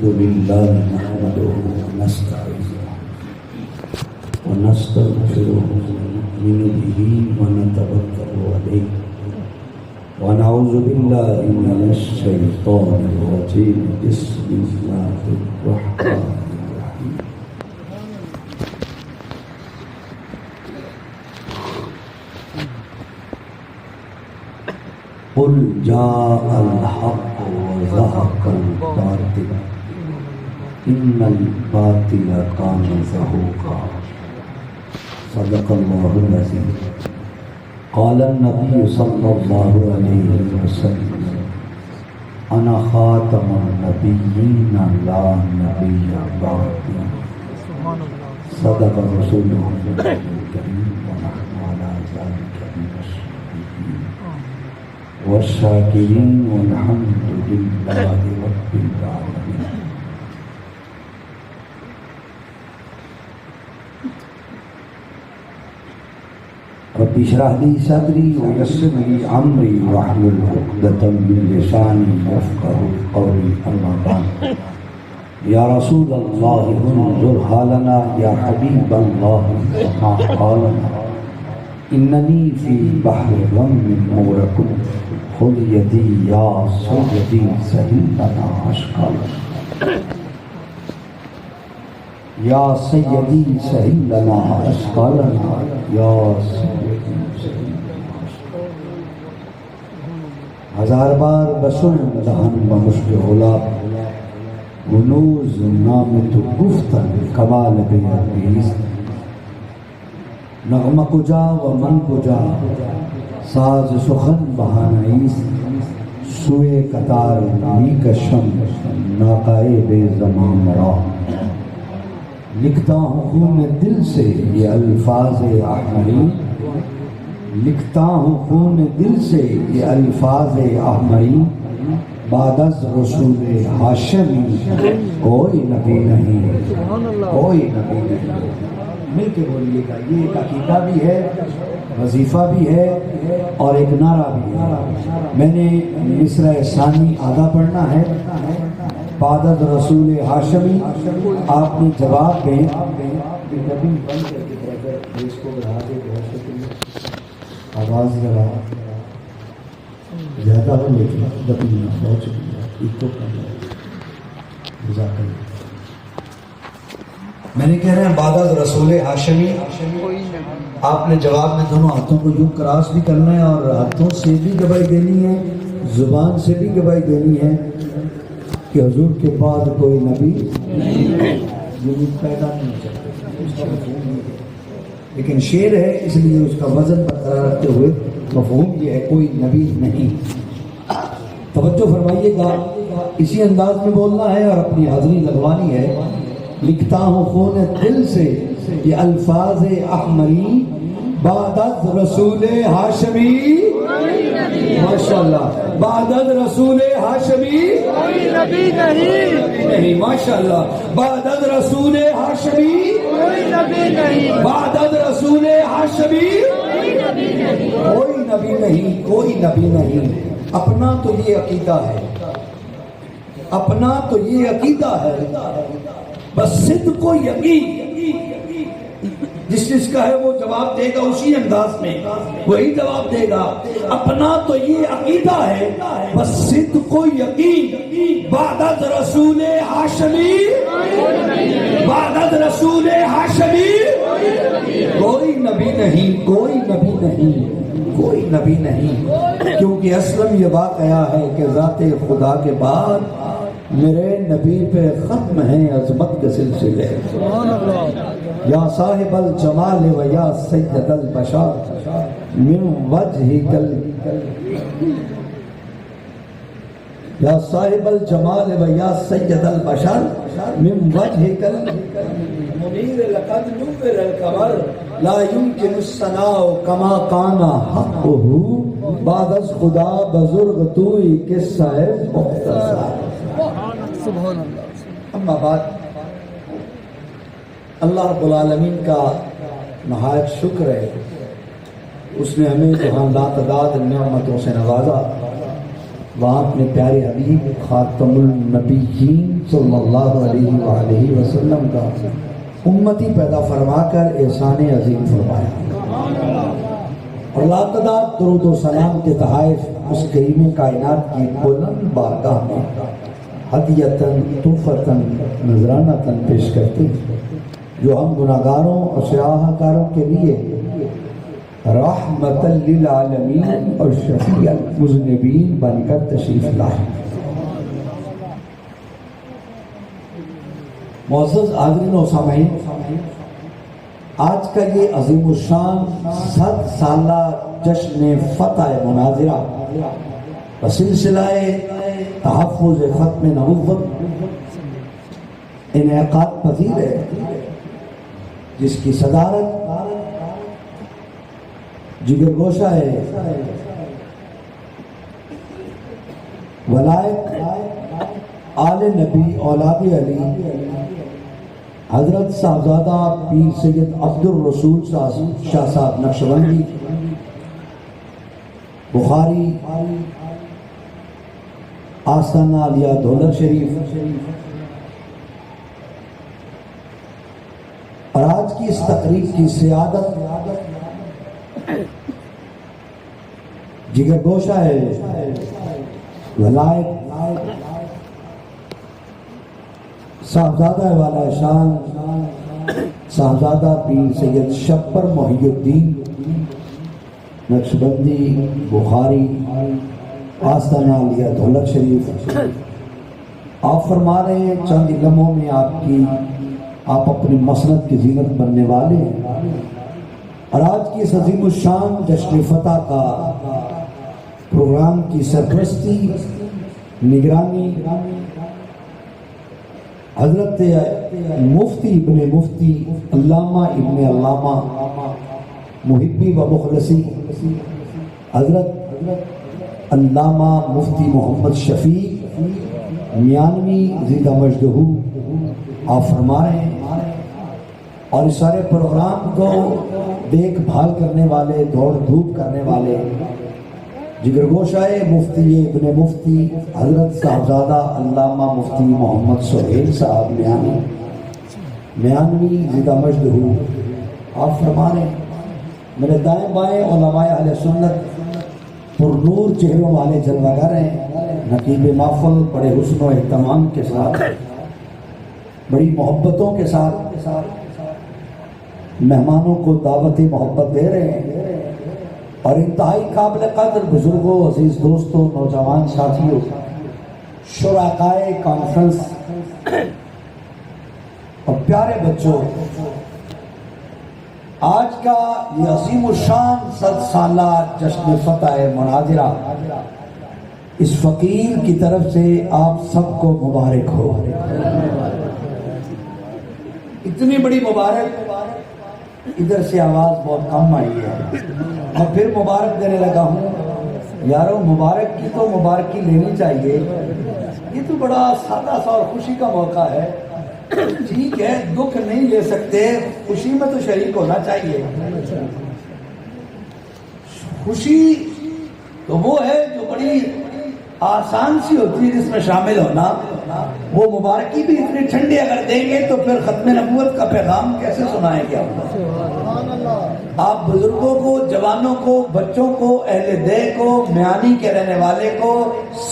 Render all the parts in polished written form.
الحمد لله نحمده ونستعينه ونستغفره ونؤمن به ونتوكل عليه ونعوذ بالله من الشيطان الرجيم بسم الله الرحمن الرحيم قل جاء الحق وزهق الباطل إن الباطل كان زهوقا صدق الله العظيم. قال النبي صلى الله عليه وسلم أنا خاتم النبيين لا نبي بعدي صدق رسوله الكريم ونحن على ذلك من الشاهدين والشاكرين والحمد لله رب العالمين. رب اشرح لي صدري ويسر لي امري واحلل عقدة من لساني يفقهوا قولي. اما بعد يا رسول الله انظر حالنا يا حبيب الله كما قالنا انني في بحر غم مغرق خذ يدي يا سيدي سهل لنا اشكالنا یا سیدی سہل لنا اشکالنا یا سیدی سہل لنا اشکالنا. ہزار بار بسن دہن بمشک غلاب گنوز نام تو گفتن کمال بیعیز نغمہ کجا و من کجا ساز سخن بہانعیز سوئے قطار می کشم ناقائے بے زمان مرا. لکھتا ہوں خون دل سے یہ الفاظ احمری لکھتا ہوں خون دل سے یہ الفاظ احمری بعد از رسول ہاشمی کوئی نبی نہیں کوئی نبی نہیں. مل کے بولیے گا. یہ ایک عقیدہ بھی ہے وظیفہ بھی ہے اور ایک نعرہ بھی ہے. میں نے مصرع ثانی آدھا پڑھنا ہے. بعد از رسول ہاشمی آپ نے جواب دیں آواز ذرا زیادہ ہو لیکن بہت شکریہ. میں نے کہہ رہے ہیں بعد از رسول ہاشمی آپ نے جواب میں دونوں ہاتھوں کو یوں کراس بھی کرنا ہے اور ہاتھوں سے بھی گواہی دینی ہے زبان سے بھی گواہی دینی ہے کہ حضور کے بعد کوئی نبی یہ پیدا نہیں ہو سکتا. لیکن شعر ہے اس لیے اس کا وزن برقرار رکھتے ہوئے مفہوم یہ ہے کوئی نبی نہیں. توجہ فرمائیے گا. اسی انداز میں بولنا ہے اور اپنی حاضری لگوانی ہے. لکھتا ہوں خون دل سے یہ الفاظ احمری بعد از رسول ہاشمی ماشاءاللہ بعد از رسول ہاشمی کوئی نبی نہیں ماشاءاللہ بعد از رسول ہاشمی کوئی نبی نہیں بعد از رسول ہاشمی کوئی نبی نہیں کوئی نبی نہیں. اپنا تو یہ عقیدہ ہے اپنا تو یہ عقیدہ ہے بس صدق و یقین جس کا ہے وہ جواب دے گا اسی انداز میں وہی جواب دے گا. اپنا تو یہ عقیدہ ہے بس صدق و یقین بعد از رسول ہاشمی بعد از رسول ہاشمی کوئی نبی نہیں کوئی نبی نہیں کوئی نبی نہیں. کیونکہ اصلاً یہ واقعہ ہے کہ ذات خدا کے بعد میرے نبی پہ ختم ہیں عظمت کے سلسلے. یا صاحب الجمال و یا سید البشر من وجہک یا صاحب الجمال و یا سید البشر من وجہک منیر لقد نور القمر لا يمكن الثناء كما كان حقه بعد از خدا بزرگ توئی قصہ مختصر. سبحان اللہ. اما بعد اللہ رب العالمین کا نہایت شکر ہے اس نے ہمیں جہاں لا تعداد نعمتوں سے نوازا وہاں اپنے پیارے حبیب خاتم النبیین صلی اللہ علیہ وآلہ وسلم کا امتی پیدا فرما کر احسان عظیم فرمایا، اور لاتعداد درود و سلام کے تحائف اس کریم کائنات کی بلند بارگاہ میں ہدیتاً تحفتاً نذرانتاً پیش کرتے ہیں، جو ہم گناہگاروں اور سیاہ کاروں کے لیے رحمت للعالمین اور شفیع المذنبین بن کر تشریف لائے۔ معزز حاضرین و سامعین، آج کا یہ عظیم الشان 100 سالہ جشن فتح مناظرہ بسلسلہ تحفظ ختم نبوت انعقاد پذیر ہے، جس کی صدارت جگر گوشہ ہے ولایت آل نبی اولاد علی حضرت صاحبزادہ پیر سید عبد الرسول شاہ صاحب نقشبندی بخاری آستانہ عالیہ دولت شریف، اور آج کی اس تقریب کی سیادت جگر گوشہ ہے ولایت صاحبزادہ والا شان صاحبزادہ پیر سید شبر محی الدین نقشبندی بخاری آستانہ عالیہ دولت شریف۔ آپ فرما رہے ہیں چند لمحوں میں آپ اپنی مسند کی زینت بننے والے ہیں، اور آج کی اس عظیم الشان جشن فتح کا پروگرام کی سرپرستی نگرانی حضرت مفتی ابن مفتی علامہ ابن علامہ محبی و مخلصی حضرت علامہ مفتی محمد شفیع میانوی زیدہ مجدہو آپ فرما رہے ہیں، اور اس سارے پروگرام کو دیکھ بھال کرنے والے، دوڑ دھوپ کرنے والے جگر گوشہ مفتی ابن مفتی حضرت صاحبزادہ علامہ مفتی محمد سہیل صاحب میانوی زیدہ مجدہو آپ فرما رہے ہیں، میرے دائیں بائیں علماء اہل سنت پر نور چہروں والے جلوگر ہیں، نقیب محفل بڑے حسن و اہتمام کے ساتھ، بڑی محبتوں کے ساتھ مہمانوں کو دعوت محبت دے رہے ہیں، اور انتہائی قابل قدر بزرگوں، عزیز دوستوں، نوجوان ساتھیوں، شرکائے کانفرنس اور پیارے بچوں، آج کا یہ عظیم الشان 100 سالہ جشن فتح مناظرہ اس فقیر کی طرف سے آپ سب کو مبارک ہو۔ اتنی بڑی مبارک، ادھر سے آواز بہت کم آئی ہے، میں پھر مبارک دینے لگا ہوں۔ یارو مبارک کی تو مبارکی لینی چاہیے، یہ تو بڑا سادہ سا اور خوشی کا موقع ہے، ٹھیک ہے دکھ نہیں لے سکتے، خوشی میں تو شریک ہونا چاہیے۔ خوشی تو وہ ہے جو بڑی آسان سی ہوتی ہے جس میں شامل ہونا، وہ مبارکی بھی اتنی ٹھنڈی اگر دیں گے تو پھر ختم نبوت کا پیغام کیسے سنائیں گے آپ بزرگوں کو، جوانوں کو، بچوں کو، اہل دے کو، میانی کے رہنے والے کو،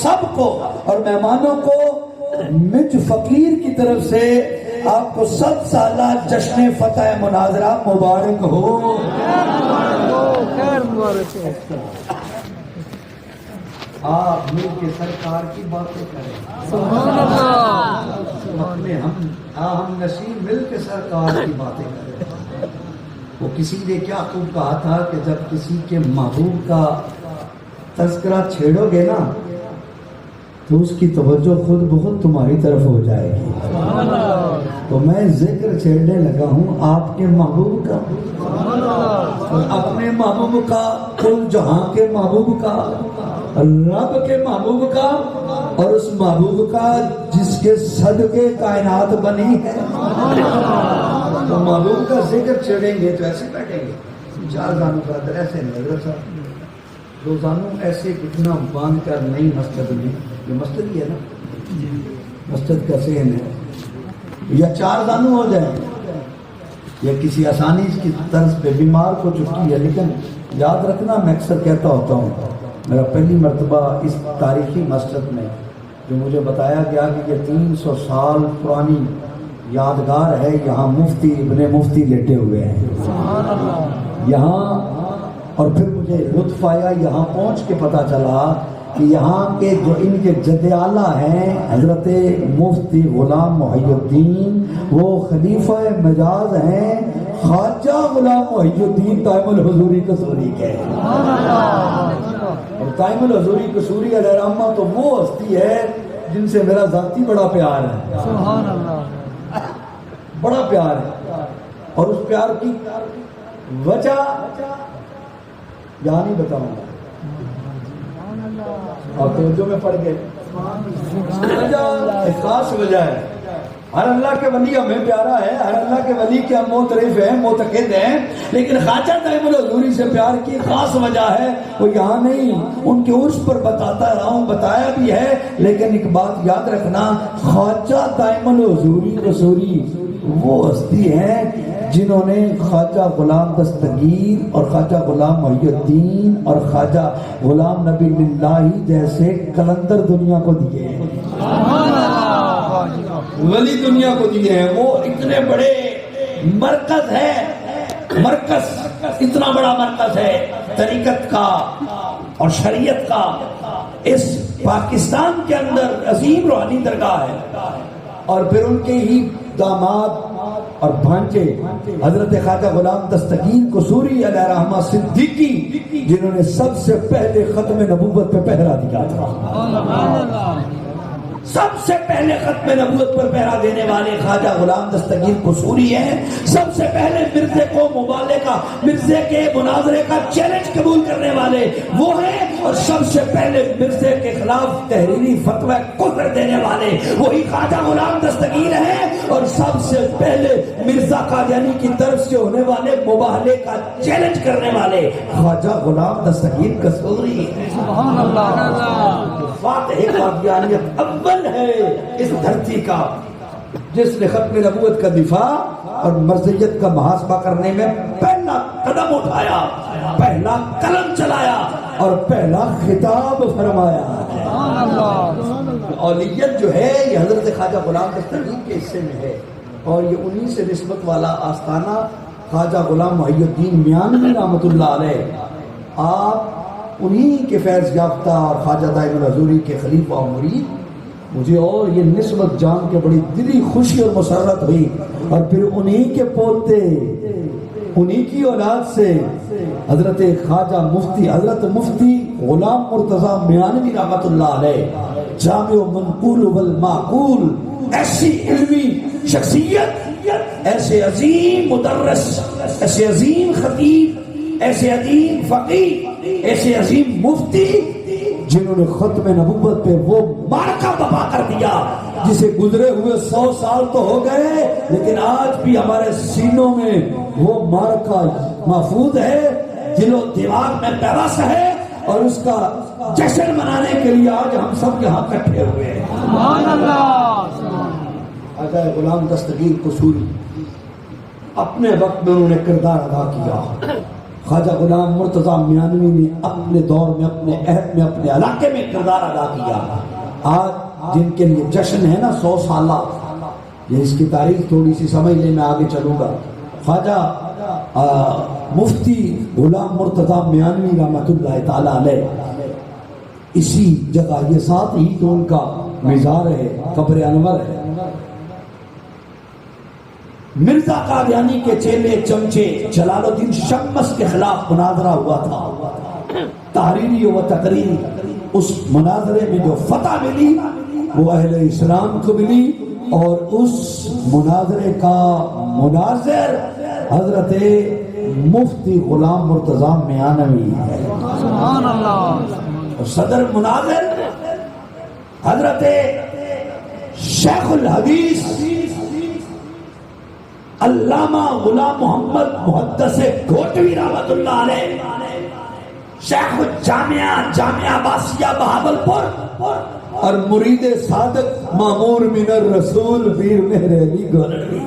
سب کو، اور مہمانوں کو مجھ فقیر کی طرف سے آپ کو 100 سالہ جشن فتح مناظرہ مبارک ہو۔ آپ مل کے سرکار کی باتیں کریں، سبحان اللہ، ہم نصیب مل کے سرکار کی باتیں کریں۔ وہ کسی نے کیا خوب کہا تھا کہ جب کسی کے محبوب کا تذکرہ چھیڑو گے نا تو اس کی توجہ خود بخود تمہاری طرف ہو جائے گی۔ تو میں ذکر چھیڑنے لگا ہوں آپ کے محبوب کا، اپنے محبوب کا، کل جہاں کے محبوب کا، رب کے محبوب کا، اور اس محبوب کا جس کے صدقے کائنات بنی ہے۔ تو محبوب کا ذکر چھیڑیں گے تو ایسے بیٹھیں گے، چار زانوں کا ایسے نظر سا روزانوں ایسے گھٹنا باندھ کر نئی مسجد میں، یہ مسجد ہی ہے نا، مسجد کا ذہن ہے، یا 4 زانو ہو جائیں یا کسی آسانی کی طرز پہ بیمار کو چھٹی ہے. لیکن یاد رکھنا، میں اکثر کہتا ہوتا ہوں، میرا پہلی مرتبہ اس تاریخی مسجد میں جو مجھے بتایا گیا کہ یہ 300 سال پرانی یادگار ہے، یہاں مفتی ابن مفتی لیٹے ہوئے ہیں یہاں. اور پھر مجھے لطف آیا یہاں پہنچ کے پتہ چلا کہ یہاں کے جو ان کے جد اعلیٰ ہیں حضرت مفتی غلام محی الدین، وہ خلیفہ مجاز ہیں خواجہ غلام محی الدین دائم الحضوری قصوری کے. اور دائم الحضوری قصوری علیہ رحمہ تو وہ ہستی ہے جن سے میرا ذاتی بڑا پیار ہے، سبحان اللہ، بڑا پیار ہے. اور اس پیار کی وجہ یہاں نہیں بتاؤں گا، اور توجہ میں پڑ گئے. ایک خاص وجہ ہے. ہر اللہ کے ولی ہمیں پیارا ہے، ہر اللہ کے ولی کے ہم معترف ہیں، معتقد ہیں، لیکن خواجہ دائم الحضوری سے پیار کی خاص وجہ ہے. وہ یہاں نہیں، ان کے عرس پر بتاتا رہا ہوں، بتایا بھی ہے. لیکن ایک بات یاد رکھنا، خواجہ دائم الحضوری قصوری وہ ہستی ہیں جنہوں نے خواجہ غلام دستگیر اور خواجہ غلام محی الدین اور خواجہ غلام نبی اللہ جیسے کلندر دنیا کو دیے ہیں، ولی دنیا کو دیے ہیں. وہ اتنے بڑے مرکز ہے، مرکز اتنا بڑا مرکز ہے طریقت کا اور شریعت کا. اس پاکستان کے اندر عظیم روحانی درگاہ ہے. اور پھر ان کے ہی داماد اور بھانجے حضرت خواجہ غلام دستگیر قصوری علیہ رحمہ صدیقی، جنہوں نے سب سے پہلے ختم نبوت پہ پہرا دیا تھا. سب سے پہلے ختم نبوت پر پہرا دینے والے خواجہ غلام دستگیر قصوری ہیں. سب سے پہلے مرزے کو مبالغے کا، مرزے کے مناظرے کا چیلنج قبول کرنے والے وہ ہیں. اور سب سے پہلے مرزے کے خلاف تحریری فتوی کفر دینے والے وہی خواجہ غلام دستگیر ہیں. اور سب سے پہلے مرزا قادیانی کی طرف سے ہونے والے مباہلے کا چیلنج کرنے والے خواجہ غلام دستگیر قصوری ہیں. سبحان اللہ. فاتح قادیانیت اول ہے اس دھرتی کا، جس نے ختم نبوت کا دفاع اور مرضیت کا محاسبہ کرنے میں پہلا قدم اٹھایا، پہلا قلم چلایا اور پہلا خطاب فرمایا. اولیت جو ہے یہ حضرت خواجہ غلام دستگیر کے حصے میں ہے. اور یہ انہی سے نسبت والا آستانہ خواجہ غلام محی الدین میانوی رحمۃ اللہ علیہ، آپ انہی کے فیض یافتہ اور خواجہ دائم الحضوری کے خلیفہ و مرید. مجھے اور یہ نسبت جان کے بڑی دلی خوشی اور مسرت ہوئی. اور پھر انہی کے پوتے، انہی کی اولاد سے حضرت خواجہ مفتی، حضرت مفتی غلام مرتضیٰ میانوی رحمۃ اللہ علیہ، جامع و منقول والمعقول، ایسی علمی شخصیت، ایسے عظیم مدرس، ایسے عظیم خطیب، ایسے عظیم فقیہ، ایسے عظیم مفتی، جنہوں نے ختم نبوت پہ وہ مارکا بپا کر دیا جسے گزرے ہوئے 100 سال تو ہو گئے، لیکن آج بھی ہمارے سینوں میں وہ مارکا محفوظ ہے، دل و دماغ میں پیوست ہے. اور اس کا جشن منانے کے لیے آج ہم سب یہاں اکٹھے ہوئے ہیں. سبحان اللہ. خواجہ غلام دستگیر قصوری اپنے وقت میں انہوں نے کردار ادا کیا. خواجہ غلام مرتضیٰ میانوی نے اپنے دور میں، اپنے عہد میں، اپنے علاقے میں کردار ادا کیا. آج جن کے لیے جشن ہے نا 100 سالہ، یہ اس کی تاریخ تھوڑی سی سمجھ لیں، میں آگے چلوں گا. خواجہ مفتی غلام مرتضیٰ میانوی رحمۃ اللہ تعالی علیہ، اسی جگہ یہ ساتھ ہی تو ان کا مزار ہے، قبر انور ہے. مرزا قادیانی کے چیلے چمچے جلال الدین شمس کے خلاف مناظرہ ہوا تھا، تحریری و تقریری. اس مناظرے میں جو فتح ملی وہ اہل اسلام کو ملی، اور اس مناظرے کا مناظر حضرت مفتی غلام مرتضیٰ میانوی ہے. سبحان اللہ. اور صدر مناظر حضرت شیخ الحدیث علامہ غلام محمد محدث گھوٹوی رحمۃ اللہ علیہ، شیخ الجامعہ جامعہ عباسیہ بہاولپور اور مرید صادق مامور من الرسول پیر مہر علی گولڑی،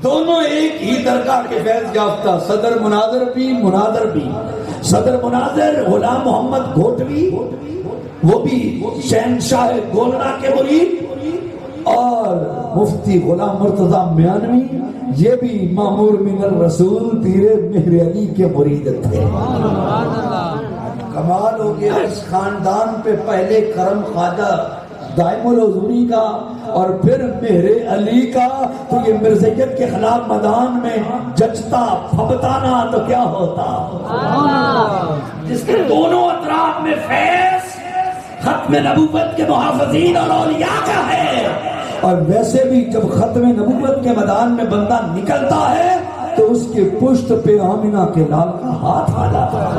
دونوں ایک ہی درگاہ کے فیض یافتہ، صدر مناظر بھی صدر مناظر غلام محمد گھوٹوی، وہ بھی شہنشاہ گولڑا کے مرید، اور مفتی غلام مرتضی میانوی، یہ بھی مامور من الرسول پیر مہر علی کے مرید تھے۔ کمال ہو گیا اس خاندان پہ، پہلے کرم خواجہ دائم الحضوری کا اور پھر مہر علی کا، تو یہ مرزیت کے خلاف میدان میں جچتا پھبتا نہ تو کیا ہوتا، جس کے دونوں اطراف میں فیض ختم نبوت کے محافظین اور اولیاء کا ہے۔ اور ویسے بھی جب ختم نبوت کے میدان میں بندہ نکلتا ہے تو اس کے پشت پہ آمنہ کے لال کا ہاتھ آ جاتا ہے۔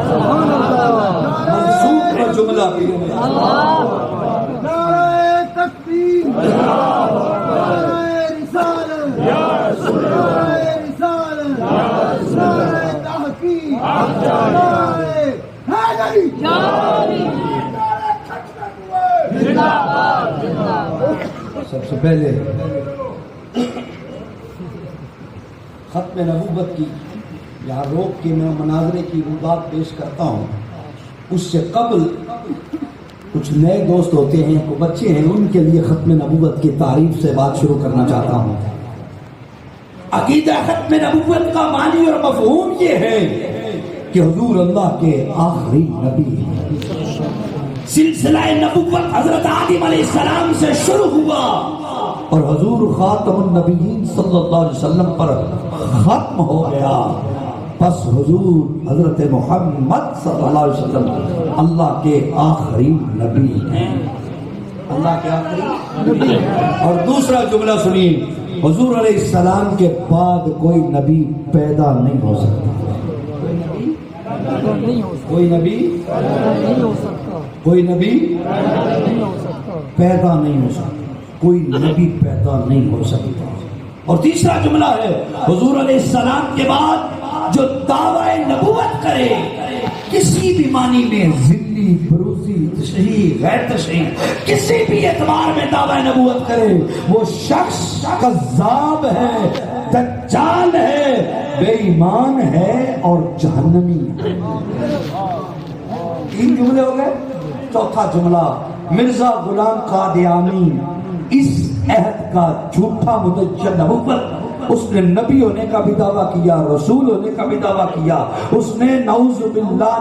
منصوب کا جملہ بھی نعرہ تکبیر، نعرہ رسالت، نعرہ رسالت، نعرہ تحقیق، نعرہ حیدری، سب سے پہلے ختم نبوت کی یہاں روک کے میں مناظرے کی بات پیش کرتا ہوں، اس سے قبل کچھ نئے دوست ہوتے ہیں، کو بچے ہیں، ان کے لیے ختم نبوت کی تعریف سے بات شروع کرنا چاہتا ہوں۔ عقیدہ ختم نبوت کا معنی اور مفہوم یہ ہے کہ حضور اللہ کے آخری نبی ہیں۔ سلسلہ نبوت حضرت آدم علیہ السلام سے شروع ہوا اور حضور خاتم النبیین صلی اللہ علیہ وسلم پر ختم ہو گیا، پس حضور حضرت محمد صلی اللہ علیہ وسلم اللہ کے آخری نبی ہیں، اللہ کے آخری نبی۔ اور دوسرا جملہ سنیے، حضور علیہ السلام کے بعد کوئی نبی پیدا نہیں ہو سکتا، کوئی نبی پیدا نہیں ہو سکتا، کوئی نبی پیدا نہیں ہو سکتا۔ اور تیسرا جملہ ہے، حضور علیہ السلام کے بعد جو دعوی نبوت کرے کسی بھی معنی میں، ذلی، بروزی، تشریح، غیر تشریح، کسی بھی اعتبار میں دعوی نبوت کرے، وہ شخص کذاب ہے، دجال ہے، بے ایمان ہے اور جہنمی ہے۔ تین جملے ہو گئے۔ چوتھا جملہ، مرزا غلام قادیانی اس عہد کا جھوٹا مدعی نبوت، اس نے نبی ہونے کا بھی دعویٰ کیا، رسول ہونے کا بھی دعویٰ کیا، اس نے نعوذ باللہ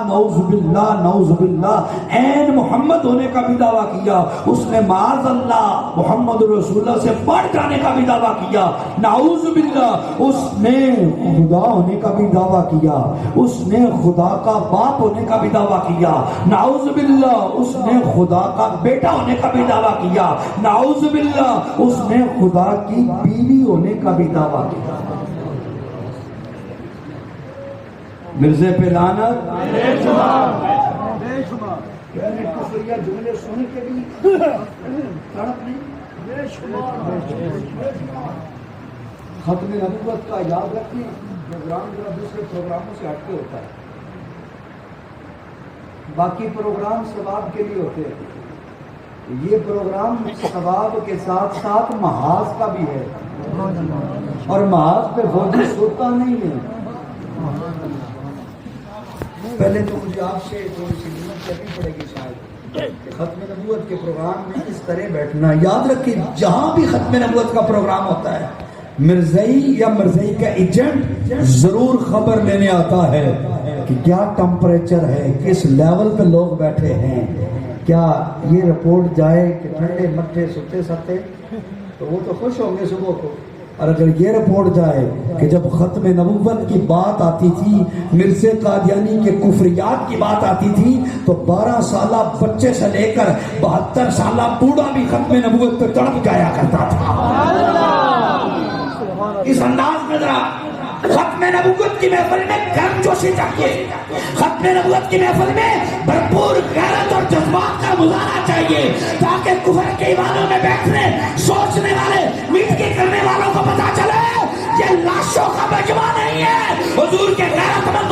عین محمد ہونے کا بھی دعویٰ کیا، اس نے معاذ اللہ محمد رسول اللہ سے بڑھ جانے کا بھی دعویٰ کیا، نعوذ باللہ اس نے خدا ہونے کا بھی دعویٰ کیا، اس نے خدا کا باپ ہونے کا بھی دعویٰ کیا، نعوذ باللہ اس نے خدا کا بیٹا ہونے کا بھی دعویٰ کیا، نعوذ باللہ اس نے خدا کی بیوی ہونے کا بھی دعویٰ کیا۔ مرزے پہ لعنت، جملے سن کے بھی ختم نبوت کا یاد رکھیں، پروگرام جو دوسرے پروگراموں سے ہٹ کے ہوتا ہے، باقی پروگرام ثواب کے لیے ہوتے ہیں، یہ پروگرام ثواب کے ساتھ ساتھ محاذ کا بھی ہے، اور محاذ پہ فوجی سوتا نہیں ہے۔ پہلے تو مجھے آپ سے تھوڑی سی محنت کرنی پڑے گی شاید، ختم نبوت کے پروگرام میں اس طرح بیٹھنا۔ یاد رکھیں جہاں بھی ختم نبوت کا پروگرام ہوتا ہے، مرزائی یا مرزائی کا ایجنٹ ضرور خبر لینے آتا ہے کہ کیا ٹمپریچر ہے، کس لیول پہ لوگ بیٹھے ہیں، کیا یہ رپورٹ جائے کہ ٹھنڈے مٹھے ستے ستے، تو وہ تو خوش ہوں گے صبح کو۔ اور اگر یہ رپورٹ جائے کہ جب ختم نبوت کی بات آتی تھی، مرزا قادیانی کے کفریات کی بات آتی تھی، تو 12 سالہ بچے سے لے کر 72 سالہ بوڑھا بھی ختم نبوت پہ تڑپ جایا کرتا تھا۔ اس انداز میں ذرا ختم نبوت کی محفل میں گرم جوشی چاہیے، ختم نبوت کی محفل میں بھرپور غیرت اور جذبات کا مظاہرہ چاہیے، تاکہ کفر کے ایوانوں میں بیٹھنے سوچنے والے میٹنگ کرنے والوں کو پتا چلے یہ لاشوں کا مجمع نہیں ہے، حضور کے غیرت مند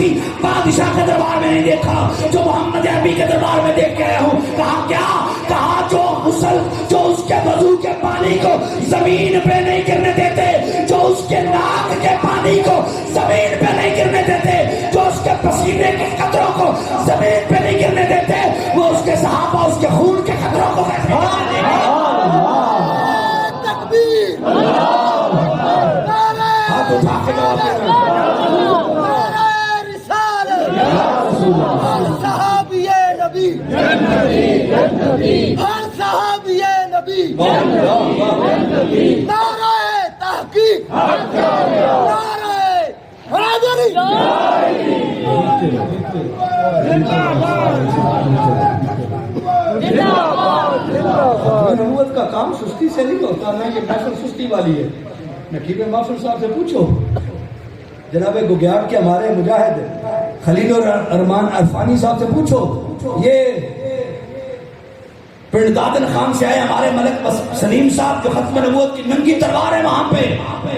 کسی بادشاہ کے دربار میں نہیں دیکھا جو محمد عربی کے دربار میں دیکھ کے آیا ہوں. کہا کیا؟ کہا جو اس کے وضو کے پانی کو زمین پہ نہیں گرنے دیتے, جو اس کے ناک کے پانی کو زمین پہ نہیں گرنے دیتے, جو اس کے پسینے کے قطروں کو زمین پہ نہیں گرنے دیتے, وہ اس کے صحابہ اس کے خون کے قطروں کو کیسے گرنے دیں گے؟ تکبیر, ہاتھ اٹھا کے جواب دیں. نعرہ رسالت, ہر صحابی نبی, ہر صحابی نبی, نعرہ تحقیق, نعرہ حیدری. نبوت کا کام سستی سے نہیں ہوتا, نہ یہ محفل سستی والی ہے. نقیب محفل صاحب سے پوچھو, جناب گگیار کے ہمارے مجاہد خلیل الرحمان عرفانی صاحب سے پوچھو, یہ پنڈ دادن خان سے آئے ہمارے ملک سلیم صاحب جو ختم نبوت کی ننگی تلوار ہے, وہاں پہ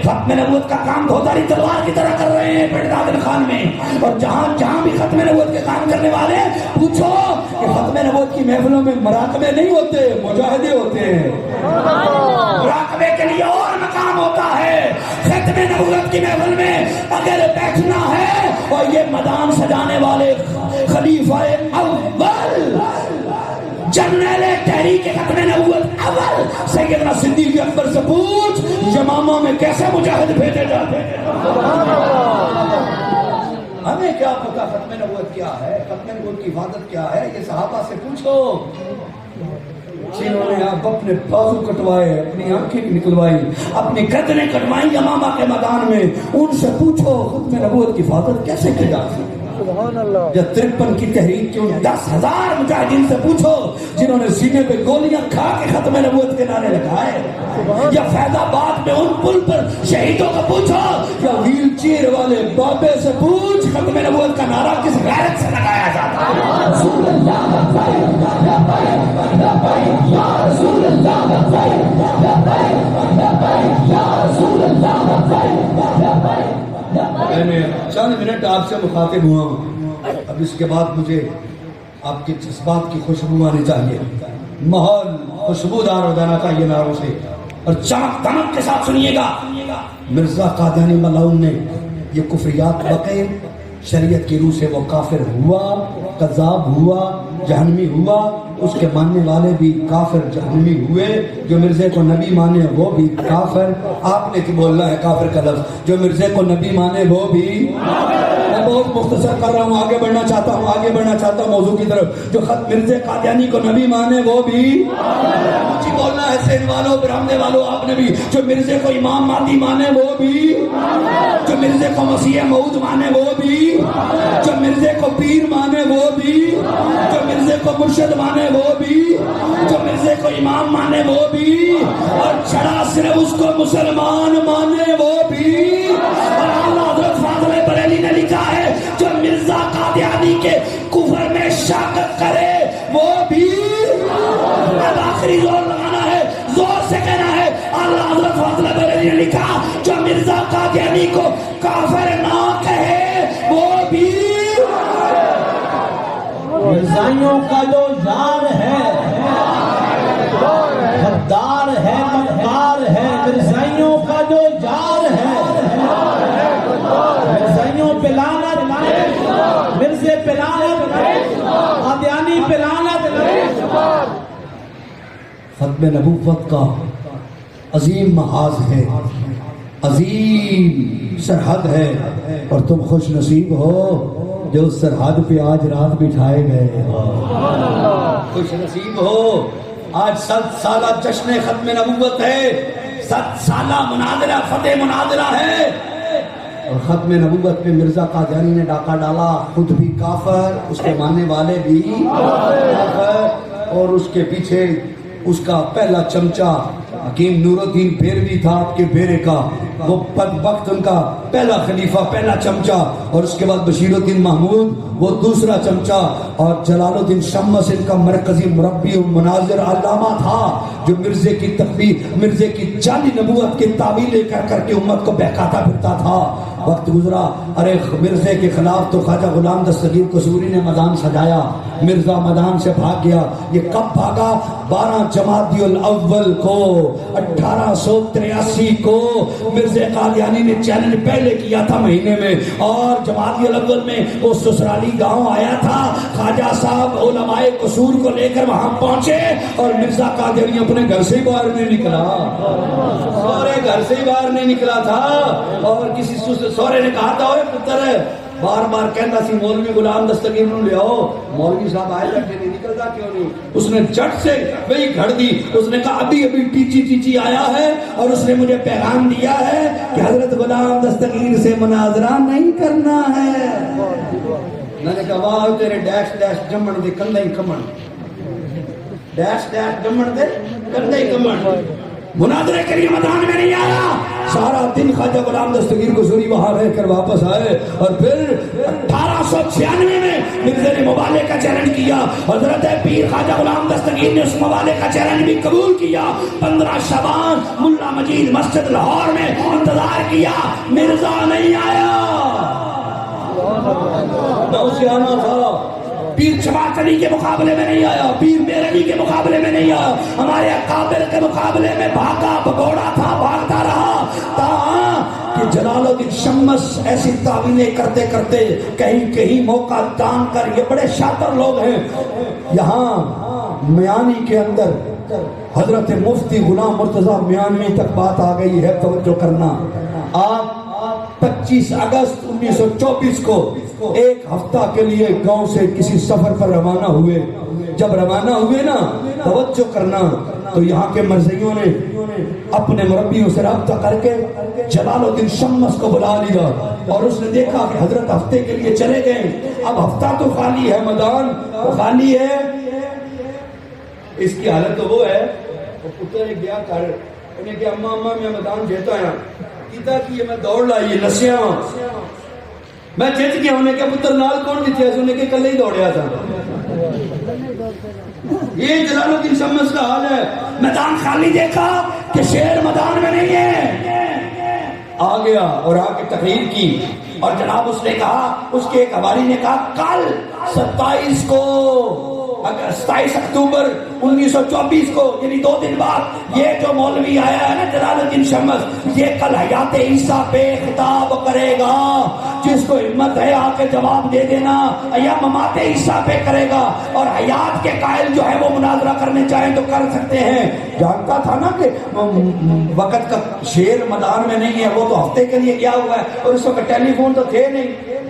ختم نبوت کا کام دھوتاری تلوار کی طرح کر رہے ہیں پنڈ دادن خان میں. اور جہاں بھی ختم نبوت کے کام کرنے والے پوچھو کہ ختم نبوت کی محفلوں میں مراقبے نہیں ہوتے, مجاہدے ہوتے ہیں. مراقبے کے لیے اور مقام ہوتا ہے. ختم نبوت کی محفل میں اگر بیٹھنا ہے اور یہ میدان سجانے والے خلیفہ اول جنرل تحریک ختم نبوت اول سیدنا صدیق اکبر سے پوچھ یمامہ میں کیسے مجاہد بھیجے جاتے ہیں. ہمیں کیا پتا ختم نبوت کیا ہے, ختم نبوت کی حفاظت کیا ہے, یہ صحابہ سے پوچھو جنہوں نے آپ اپنے بازو کٹوائے, اپنی آنکھیں نکلوائی, اپنی گردنیں کٹوائی یمامہ کے میدان میں, ان سے پوچھو ختم نبوت کی حفاظت کیسے کی جاتی ہے. یا 53 کی تحریک کے 10,000 مجاہدین سے پوچھو جنہوں نے سینے پہ گولیاں کھا کے ختم نبوت کے نعرے لگائے. یا فیض آباد میں ان پل پر شہیدوں کو پوچھو, یا ویل چیئر والے بابے سے پوچھ ختم نبوت کا نعرہ کس غیرت سے لگایا جاتا ہے. میں چند منٹ آپ سے مخاطب ہوا ہوں, اب اس کے بعد مجھے آپ کے جذبات کی خوشبو آنی چاہیے, ماحول خوشبودار ہو جانا چاہیے نعروں سے. اور چمک دمک کے ساتھ سنیے گا, مرزا قادیانی ملعون نے یہ کفریات بقے, شریعت کی روح سے وہ کافر ہوا, قذاب ہوا, جہنمی ہوا, اس کے ماننے والے بھی کافر جہنمی ہوئے. جو مرزے کو نبی مانے وہ بھی کافر. آپ نے کی بولنا ہے کافر کا لفظ, جو مرزے کو نبی مانے وہ بھی. میں بہت مختصر کر رہا ہوں, آگے بڑھنا چاہتا ہوں موضوع کی طرف. جو خط مرزے قادیانی کو نبی مانے وہ بھی. مجھے بولنا ہے سین والوں, برہمنے والوں, آپ نے بھی. جو مرزے کو امام مہدی مانے وہ بھی, جو مرزے کو مسیح موعود مانے وہ بھی, جو مرزے کو پیر مانے وہ بھی, جو مرزے کو مرشد مانے وہ بھی, جو مرزے کو امام مانے وہ بھی, اور چھڑا صرف اس کو مسلمان مانے وہ بھی. اور اعلیٰ حضرت فاضل بریلی نے لکھا ہے جو مرزا قادیانی کے کفر میں شک کرے وہ بھی. اب آخری زور لگانا ہے, زور سے کہنا ہے, اعلیٰ حضرت فاضل بریلی نے لکھا جو مرزا قادیانی کو کافر نہ کہے وہ بھی. مرزائیوں کا جو یار ہے غدار ہے, مکار ہے. مرزائیوں کا جو یار ہے مرزائیوں پہ لعنت, مرزے پہ لعنت, قادیانی پہ لعنت. ختم نبوت کا عظیم محاذ ہے, عظیم سرحد ہے, اور تم خوش نصیب ہو جو اس سرحد پہ آج رات بٹھائے گئے. خوش نصیب ہو, آج 7 سالہ جشن ختم نبوت ہے, 7 سالہ مناظرہ فتح مناظرہ ہے. اور ختم نبوت میں مرزا قادیانی نے ڈاکہ ڈالا, خود بھی کافر, اس کے ماننے والے بھی کافر, اور اس کے پیچھے اس کا پہلا چمچہ حکیم نور الدین بیروی تھا, آپ کے بیرے کا, وہ بدبخت ان کا پہلا خلیفہ, پہلا چمچہ. اور اس کے بعد بشیر الدین محمود وہ دوسرا چمچہ, اور جلال الدین شمس ان کا مرکزی مربی و مناظر علامہ تھا جو مرزے کی تقبیر, مرزے کی جعلی نبوت کی تعویلیں کر کر کے امت کو بہکاتا پھرتا تھا. وقت گزرا، ارے مرزے کے خلاف تو خواجہ غلام دستگیر قصوری نے میدان سجایا، مرزا میدان سے بھاگ گیا۔ یہ کب بھاگا؟ 12 جمادی الاول کو 1883 کو مرزا قادیانی نے چیلنج پہلے کیا تھا مہینے میں، اور جمادی الاول میں وہ سسرالی گاؤں آیا تھا، خواجہ صاحب علماء قصور کو لے کر وہاں پہنچے، اور مرزا قادیانی اپنے گھر سے ہی باہر نہیں نکلا، سورے گھر سے ہی باہر نہیں نکلا تھا، اور کسی سورے نے کہا تھا اوے پتر بار بار کہنا سی مولوی غلام دستگیر نو لے آؤ، مولوی صاحب آئے بیٹھے نہیں نکلتا کیوں نہیں؟ اس نے جٹ سے وہی گھڑ دی، اس نے کہا ابھی ابھی ٹیچی آیا ہے اور اس نے مجھے پیغام دیا ہے کہ حضرت غلام دستگیر سے مناظرہ نہیں کرنا ہے۔ میں نے کہا واہ تیرے ڈیش ڈیش جمن دے کندے ہی کمن، ڈیش ڈیش جمن دے کندے ہی کمن، مناظرے کے لیے میدان میں نہیں آیا۔ سارا دن خواجہ غلام دستگیر قصوری وہاں رہ کر واپس آئے، اور پھر 1896 میں مرزا نے مبالغے کا چیلنج کیا، حضرت پیر خواجہ غلام دستگیر نے اس مبالغے کا چیلنج بھی قبول کیا۔ 15 شعبان ملا مجید مسجد لاہور میں انتظار کیا، مرزا نہیں آیا، میں اسے آنا تھا۔ پیر جماعت علی کے مقابلے میں نہیں آیا، پیر میر علی کے مقابلے میں نہیں آیا، ہمارے اکابر کے مقابلے میں بھاگا بگوڑا تھا، بھاگتا رہا، کہ جلال الدین شمس ایسی تعویلیں کرتے کرتے کہیں کہیں موقع جان کر، یہ بڑے شاطر لوگ ہیں، یہاں میانی کے اندر حضرت مفتی غلام مرتضیٰ میانوی تک بات آ گئی ہے، توجہ کرنا۔ آپ 25 اگست 1924 کو ایک ہفتہ کے لیے گاؤں سے کسی سفر پر روانہ ہوئے، جب روانہ ہوئے نا توجہ کرنا، تو یہاں کے مرزیوں نے اپنے مربیوں سے رابطہ کر کے جلال الدین شمس کو بلا لیا، اور اس نے دیکھا کہ حضرت ہفتے کے لیے چلے گئے، اب ہفتہ تو خالی ہے، میدان تو خالی ہے، اس کی حالت تو وہ ہے، وہ پتر نے گیا کر انہیں کہ اماں اماں میں میدان جیتا ہے کیتا کہ یہ میں دوڑ لائی نسیاں میں جیت گیا، انہیں کہ پتر نال کون جیتے ہیں؟ انہیں کہ کل ہی دوڑیا تھا۔ یہ جلال الدین شمس کا حال ہے، میدان خالی دیکھا کہ شیر میدان میں نہیں ہے، آ گیا اور آ کے تقریر کی، اور جناب اس نے کہا، اس کے ایک حوالی نے کہا کل 27 کو 27 اکتوبر 1924 کو، یعنی 2 دن بعد، یہ جو مولوی آیا ہے نا جلال الدین شمس، یہ کل حیات عیسیٰ پہ خطاب کرے گا، جس کو ہمت ہے آ کے جواب دے دینا، یا ممات عیسیٰ پہ کرے گا، اور حیات کے قائل جو ہے وہ مناظرہ کرنے چاہیں تو کر سکتے ہیں۔ جانتا تھا نا کہ وقت کا شیر میدان میں نہیں ہے، وہ تو ہفتے کے لیے گیا ہوا ہے، اور اس وقت ٹیلی فون تو تھے نہیں،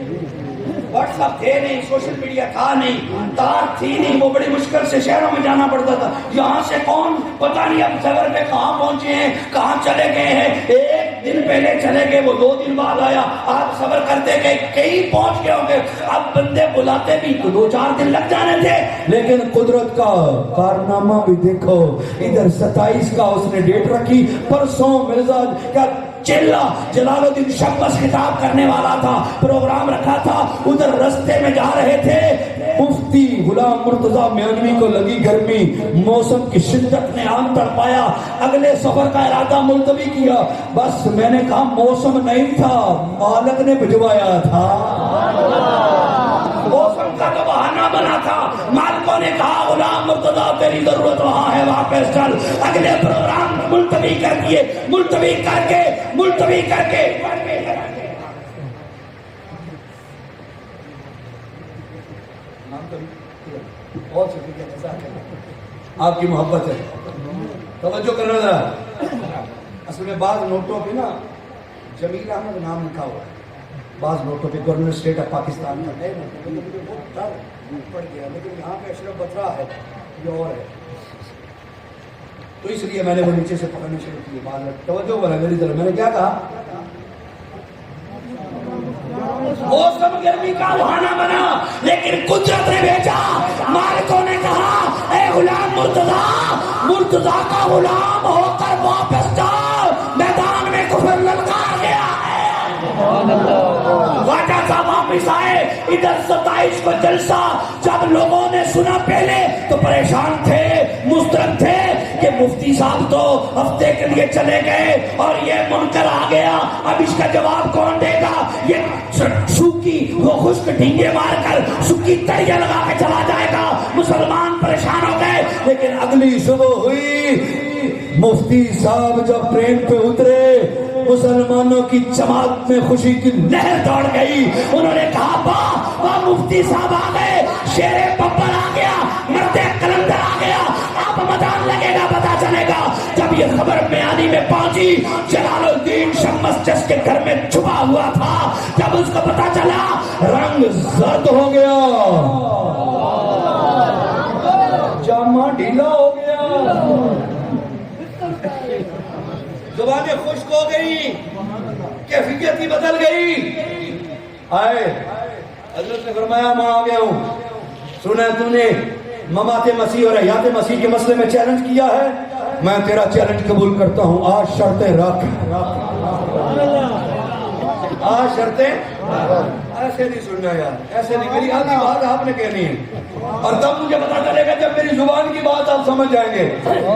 واٹس ایپ تھے نہیں، سوشل میڈیا تھا نہیں، تار تھی نہیں، وہ بڑی مشکل سے شہروں میں جانا پڑتا تھا، یہاں سے کون پتہ نہیں اب سفر پہ کہاں پہنچے ہیں، کہاں چلے گئے ہیں، ایک دن پہلے چلے گئے، وہ 2 دن بعد آیا، آپ سفر کرتے گئے کہیں پہنچ گئے ہوں گے، اب بندے بلاتے بھی تو 2-4 دن لگ جانے تھے، لیکن قدرت کا کارنامہ بھی دیکھو، ادھر 27 کا اس نے ڈیٹ رکھی، پرسوں مرزا کیا چلا جلال الدین شمس خطاب کرنے والا تھا، پروگرام رکھا تھا، ادھر رستے میں جا رہے تھے، مفتی غلام مرتضیٰ میانوی کو لگی گرمی، موسم کی شدت نے آن تڑ پایا، اگلے سفر کا ارادہ ملتوی کیا، بس میں نے کہا موسم نہیں تھا، مالک نے بھجوایا تھا، موسم کا تو بہانہ بنا تھا، مالکوں نے کہا غلام مرتضیٰ تیری ضرورت وہاں ہے، واپس چل، اگلے پروگرام ملتوی کر دیے، ملتوی کر کے آپ کی محبت ہے، توجہ کرنا ذرا، اصل میں بعض نوٹوں پہ نا جمیل احمد نام لکھا ہوا ہے، بعض نوٹوں پہ گورنر اسٹیٹ آف پاکستان کا ہے، پڑ گیا، لیکن یہاں پہ اشرف بترا ہے، یہ اور ہے، تو اس لیے میں نے وہ نیچے سے پکڑنے شروع کی، بعد توجہ والا میری طرف، میں نے کیا کہا، موسم گرمی کا بہانہ بنا، لیکن قدرت نے بھیجا، مالکوں نے کہا اے غلام مرتضیٰ کا غلام ہو کر واپس جاؤ، میدان میں کفر للکار گیا ہے، خواجہ صاحب واپس آئے، ادھر 27 کو جلسہ، جب لوگوں نے سنا پہلے تو پریشان تھے، مضطرب تھے کہ مفتی صاحب تو ہفتے کے لیے چلے گئے اور یہ منکر آ گیا، اب اس کا جواب کون دے گا؟ یہ سوکھی وہ خشک ڈھینگے مار کر سوکھی تڑیاں لگا کے چلا جائے گا. مسلمان پریشان ہو گئے. لیکن اگلی صبح ہوئی، مفتی صاحب جب ٹرین پہ اترے، مسلمانوں کی جماعت میں خوشی کی لہر دوڑ گئی. انہوں نے کہا واہ مفتی صاحب آ گئے، شیر ببر آ گیا، مرد کلندر آ گیا، اب میدان لگے گا، پتا چلے گا. جب یہ خبر میانی میں پہنچی، جلال الدین شمس جس کے گھر میں چھپا ہوا تھا، جب اس کو پتا چلا، رنگ زرد ہو گیا، جامہ ڈھیلا ہو گیا، زبانیں خشک ہو گئی، کیفیت ہی بدل گئی. آئے حضرت نے فرمایا میں آ گیا ہوں، سنا تو نے ممات مسیح اور حیات مسیح کے مسئلے میں چیلنج کیا ہے، میں تیرا چیلنج قبول کرتا ہوں. آج شرطیں رکھ، آج شرطیں ایسے نہیں سننا یار، ایسے نہیں، میری آدھی بات آپ نے کہنی ہے. اور تب مجھے پتا چلے گا جب میری زبان کی بات آپ سمجھ جائیں گے،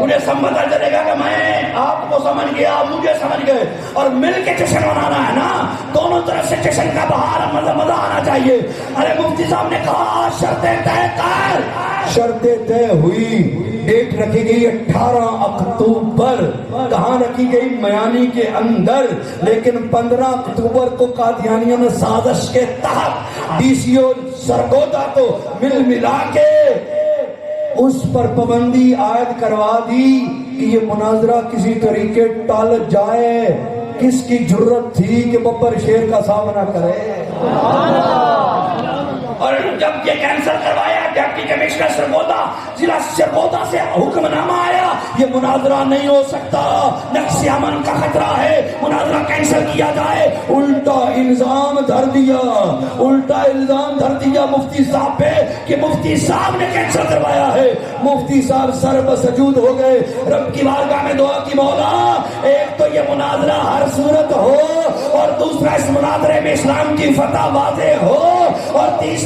مجھے سب پتا چلے گا کہ میں آپ کو سمجھ گیا، آپ مجھے سمجھ گئے، اور مل کے جشن منانا ہے نا، دونوں طرف سے جشن کا بہار، مزہ آنا چاہیے. ارے مفتی صاحب نے کہا شرطیں طے کر. شرطیں طے ہوئی، ڈیٹ رکھی گئی 18 اکتوبر. کہاں رکھی گئی؟ میانی کے اندر. لیکن 15 اکتوبر کو قادیانیوں نے سازش کے تحت ڈی سی او سرگودا کو ملا کے اس پر پابندی عائد کروا دی کہ یہ مناظرہ کسی طریقے ٹال جائے. کس کی جرت تھی کہ ببر شیر کا سامنا کرے؟ اور جب یہ کینسل کروایا، ڈپٹی کمشنر سرگودا، ضلع سرگودا سے حکم نامہ آیا، یہ مناظرہ نہیں ہو سکتا، نقص امن کا خطرہ ہے، مناظرہ کینسل کیا جائے. الٹا الزام دھر دیا، الٹا الزام دھر دیا مفتی صاحب پہ کہ مفتی صاحب نے کینسل کروایا ہے. مفتی صاحب سر بسجود ہو گئے، رب کی بارگاہ میں دعا کی، مولا ایک تو یہ مناظرہ ہر صورت ہو، اور دوسرا اس مناظرے میں اسلام کی فتح واضح ہو، اور تیسرا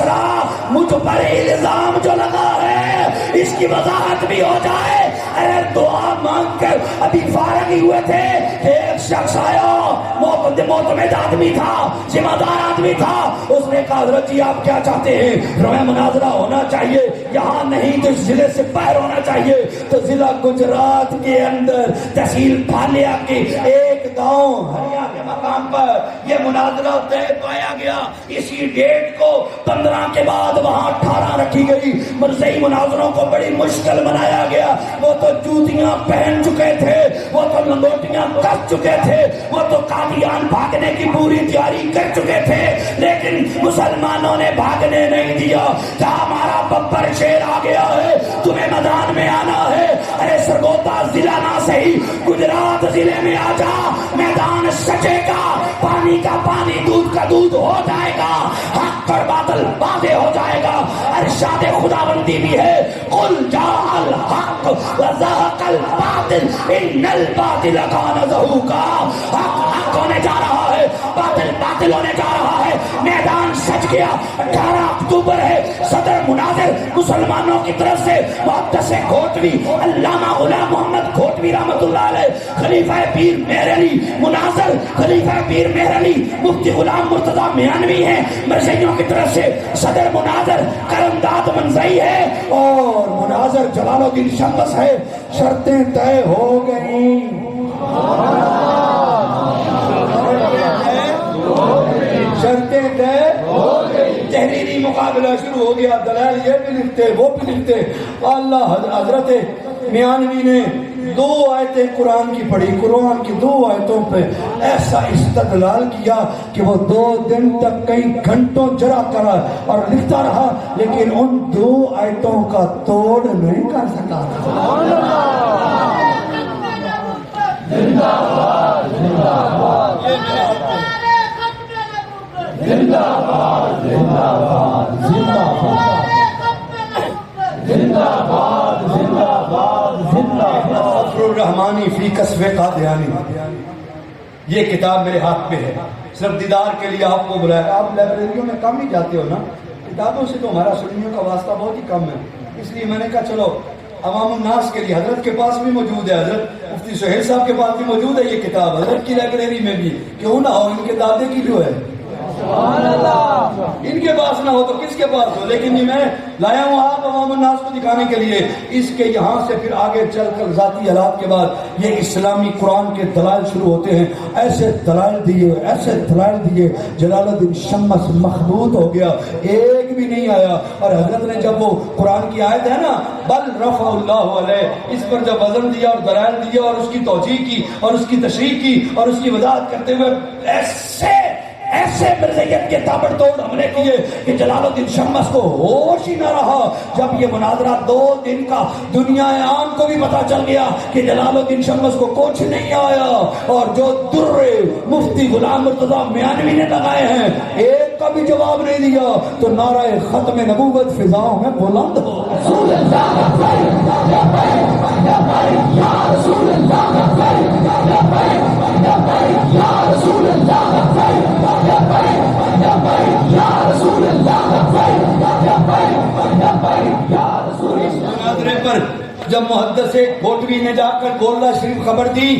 مجھ پر الزام جو لگا ہے اس کی وضاحت بھی ہو جائے. ارے دعا مانگ کر ابھی فارغ ہی ہوئے تھے کہ ایک شخص آیا، معتمد آدمی تھا، ذمہ دار آدمی تھا. اس نے کہا حضرت جی آپ کیا چاہتے ہیں؟ روئے مناظرہ ہونا چاہیے، یہاں نہیں تو ضلع سے باہر ہونا چاہیے. تو ضلع گجرات کے اندر تحصیل پھالیا کے ایک گاؤں ہریا کے مقام پر یہ مناظرہ طے پایا گیا. اسی ڈیٹ کو 15 کے بعد وہاں 18 رکھی گئی. مرزئی مناظروں کو بڑی مشکل بنایا گیا. وہ تو جوتیاں پہن چکے تھے، وہ تو لنگوٹیاں کر چکے تھے، وہ تو قادیان بھاگنے کی پوری تیاری کر چکے تھے، لیکن مسلمانوں نے بھاگنے نہیں دیا. کہا ہمارا ببر شیر آ گیا ہے، تمہیں میدان میں آنا ہے. ارے سرگودا ضلع نہ صحیح، گجرات ضلع میں آ جا، میدان سچے گا، پانی کا پانی، دودھ کا دودھ ہو جائے گا، حق اور باطل واضح ہو جائے گا. ارشاد خداوندی بھی ہے، قل جاء الحق وزهق الباطل ان الباطل كان زهوقا. حق ہونے جا رہا ہے، باطل ہونے جا رہا ہے. میدان سج گیا. 18 اکتوبر ہے. صدر مناظر مسلمانوں کی طرف سے محدث گھوٹوی علامہ غلام محمد گھوٹوی رحمۃ اللہ علیہ، خلیفہ پیر مہر علی مناظر، خلیفہ پیر مہر علی مفتی غلام مرتضی میانوی ہیں. مرزائیوں کی طرف سے صدر مناظر کرمداد منزئی ہے، اور مناظر جلال الدین شمس ہے. شرطیں طے ہو گئیں. شرطیں طے ہو گئی. تحریری مقابلہ شروع ہو گیا. دلائل یہ بھی لکھتے وہ بھی لکھتے. اللہ حضرت میانوی نے 2 آیتیں قرآن کی پڑھی، قرآن کی 2 آیتوں پہ ایسا استدلال کیا کہ وہ 2 دن تک کئی گھنٹوں جرا کرا اور لکھتا رہا، لیکن ان 2 آیتوں کا توڑ نہیں کر سکا. زندہ باد، زندہ باد، زندہ باد، زندہ باد، زندہ باد، زندہ باد، زندہ باد، زندہ باد. فخر الرحمانی فی کسب قادیانی، یہ کتاب میرے ہاتھ میں ہے. صرف دیدار کے لیے آپ کو بلایا. آپ لائبریریوں میں کم ہی جاتے ہو نا، کتابوں سے تو ہمارا سنیوں کا واسطہ بہت ہی کم ہے. اس لیے میں نے کہا چلو عوام الناس کے لیے حضرت کے پاس بھی موجود ہے، حضرت مفتی سہیل صاحب کے پاس بھی موجود ہے یہ کتاب، حضرت کی لائبریری میں بھی، کیوں نہ ہو، ان کے دادے کی جو ہے ان کے پاس نہ ہو تو کس کے پاس ہو، لیکن یہ میں لایا ہوں آپ عوام الناس کو دکھانے کے لیے۔ اس کے یہاں سے پھر آگے چل کر ذاتی حالات کے بعد یہ اسلامی قرآن کے دلائل شروع ہوتے ہیں، ایسے دلائل دیے جلال الدین شمس مخبوط ہو گیا، ایک بھی نہیں آیا۔ اور حضرت نے جب وہ قرآن کی آیت ہے نا بل رفع اللہ علیہ، اس پر جب وزن دیا اور دلائل دیے اور اس کی توجیہ کی اور اس کی تشریح کی اور اس کی وضاحت کرتے ہوئے ایسے مرزیت کے تابڑ توڑ حملے کیے کہ جلال الدین شمس کو ہوش ہی نہ رہا۔ جب یہ مناظرہ 2 دن کا دنیا عام کو بھی پتا چل گیا کہ جلال الدین شمس کو کچھ نہیں آیا، اور جو در مفتی غلام مرتضیٰ میانوی نے لگائے ہیں ایک کا بھی جواب نہیں دیا، تو نعرہ ختم نبوت فضاؤں میں بلند ہو۔ رسول اللہ یا رسول اللہ یا رسول اللہ مناظرے پر جب محدث گھوٹوی نے جا کر گولڑا شریف خبر دی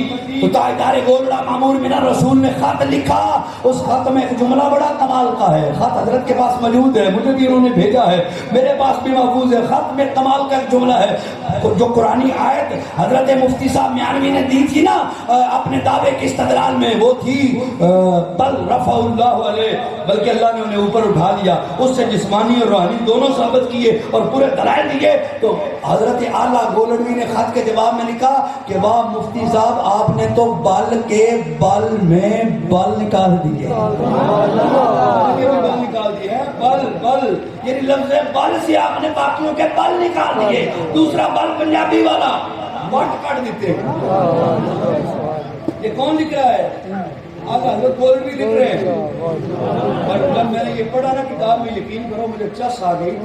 تو تاجدار گولڑا مامور من رسول نے خط لکھا، اس خط میں ایک جملہ بڑا کمال کا ہے، خط حضرت کے پاس موجود ہے، مجھے بھی انہوں نے بھیجا ہے، میرے پاس بھی محفوظ ہے۔ خط میں کمال کا ایک جملہ ہے، جو قرآنی آیت حضرت مفتی صاحب میانوی نے دی تھی نا اپنے دعوے کے استدلال میں، وہ تھی بل رفع اللہ علیہ، بلکہ اللہ نے انہیں اوپر اٹھا لیا، اس سے جسمانی اور روحانی دونوں ثابت کیے اور پورے دلائل دیے۔ تو حضرت اعلیٰ گولڑوی نے خط کے جواب میں لکھا کہ واہ مفتی صاحب آپ نے تو بل کے بل میں بل نکال دیے، بل نکال دیے، بل یعنی لفظ بل سے آپ نے باقیوں کے بل نکال دیے، دوسرا بل پنجابی والا وٹ کٹ دیتے۔ یہ کون لکھ رہا ہے؟ حضرت گولڑوی لکھ رہے ہیں۔ اور جب میں نے یہ پڑھا نا کتاب میں، یقین کرو مجھے چس آ گئی،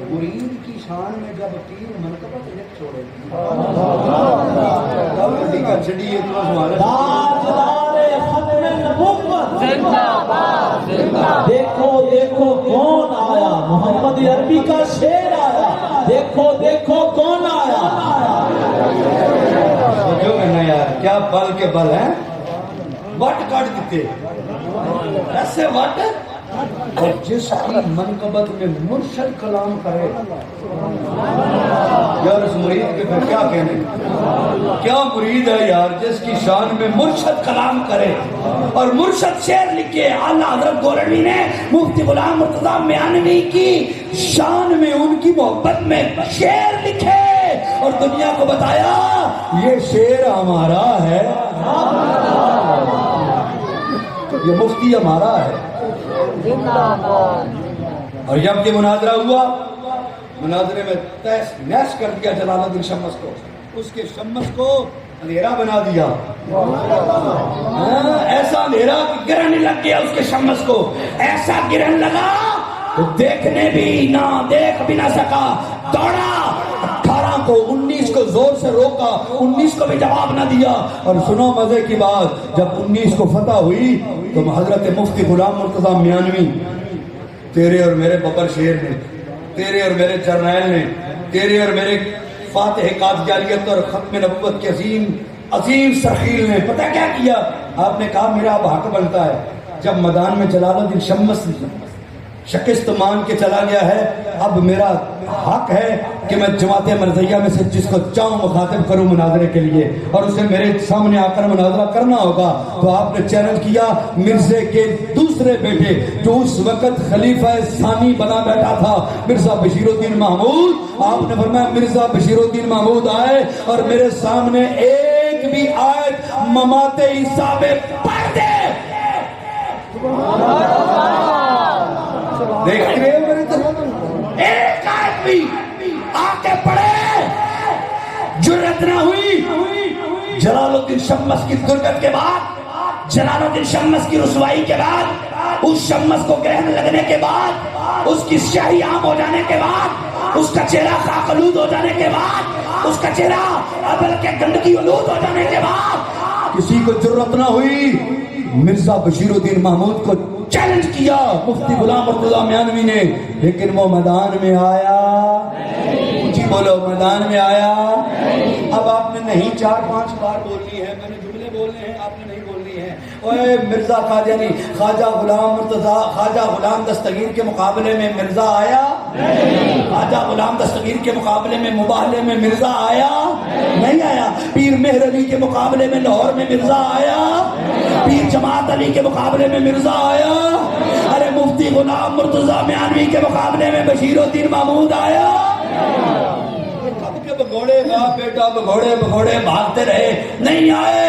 مرید کی شان میں جب تیر منقبت لکھ چھوڑے دیکھو دیکھو کون آیا، محمد عربی کا شعر آیا، دیکھو دیکھو کون آیا۔ جو کہنا یار کیا بل کے بل ہیں، وٹ کٹ دیتے ایسے وٹ، اور جس کی منقبت میں مرشد کلام کرے یار اس مرید کے پھر کیا کہنے، کیا مرید ہے یار جس کی شان میں مرشد کلام کرے اور مرشد شعر لکھے۔ اعلیٰ حضرت گولڑوی نے مفتی غلام مرتضیٰ میانوی کی شان میں ان کی محبت میں شعر لکھے اور دنیا کو بتایا یہ شعر ہمارا ہے، یہ مفتی ہمارا ہے۔ اور جب یہ مناظرہ ہوا، مناظرے میں تیس نیس کر دیا جلال الدین شمس کو، اس کے شمس کو اندھیرا بنا دیا، ایسا اندھیرا کہ گرہن لگ گیا اس کے شمس کو، ایسا گرہن لگا تو دیکھنے بھی نہ دیکھ بھی نہ سکا، دوڑا 18 کو 19 کو زور سے روکا، 19 کو بھی جواب نہ دیا۔ اور سنو مزے کی بات، جب 19 کو فتح ہوئی تو حضرت مفتی غلام مرتضیٰ میانوی، تیرے اور میرے ببر شیر نے، تیرے اور میرے جرنیل نے، تیرے اور میرے فاتح قادیانیت اور ختم نبوت کے عظیم سرخیل نے پتہ کیا کیا؟ آپ نے کہا میرا اب حق بنتا ہے، جب میدان میں جلال الدین شمس شکست مان کے چلا گیا ہے، اب میرا حق ہے کہ میں جماعت مرزیہ میں سے جس کو چاہوں مخاطب کروں مناظرے کے لیے، اور اسے میرے سامنے آ کر مناظرہ کرنا ہوگا۔ تو آپ نے چیلنج کیا مرزے کے دوسرے بیٹے جو اس وقت خلیفہ ثانی بنا بیٹھا تھا، مرزا بشیر الدین محمود۔ آپ نے فرمایا مرزا بشیر الدین محمود آئے اور میرے سامنے ایک بھی آیت ممات عیسیٰ میں پڑھ دے۔ دیکھتے ہیں میرے طرف ایک آیت بھی آ کے پڑھے، جرأت نہ ہوئی۔ جلال الدین شمس کی درگت کے بعد، جلال الدین شمس کی رسوائی کے بعد، اس شمس کو گرہن لگنے کے بعد، اس کی سیاہی عام ہو جانے کے بعد، اس کا چہرہ خاکالود ہو جانے کے بعد، اس کا چہرہ ابل کے گندگی آلود ہو جانے کے بعد، کسی کو جرأت نہ ہوئی مرزا بشیر الدین محمود کو چیلنج کیا مفتی غلام مرتضیٰ میانوی نے، لیکن وہ میدان میں آیا۔ اونچی بولو میدان میں آیا؟ اب آپ نے نہیں 4-5 بار بولنی ہے، میں نے جملے بولنے ہیں، آپ نے نہیں بولنی ہے. اوے مرزا قادیانی، خواجہ غلام مرتضیٰ، خواجہ غلام دستگیر کے مقابلے میں مرزا آیا؟ خواجہ غلام دستگیر کے مقابلے میں مباہلے میں مرزا آیا؟ نہیں آیا. پیر مہر علی کے مقابلے میں لاہور میں مرزا آیا؟ پیر جماعت علی کے مقابلے میں مرزا آیا؟ ارے مفتی غلام مرتضیٰ میانوی کے مقابلے میں بشیر الدین محمود آیا؟ کب کے بگوڑے گا بیٹا، بگوڑے بگوڑے بھاگتے رہے، نہیں آئے.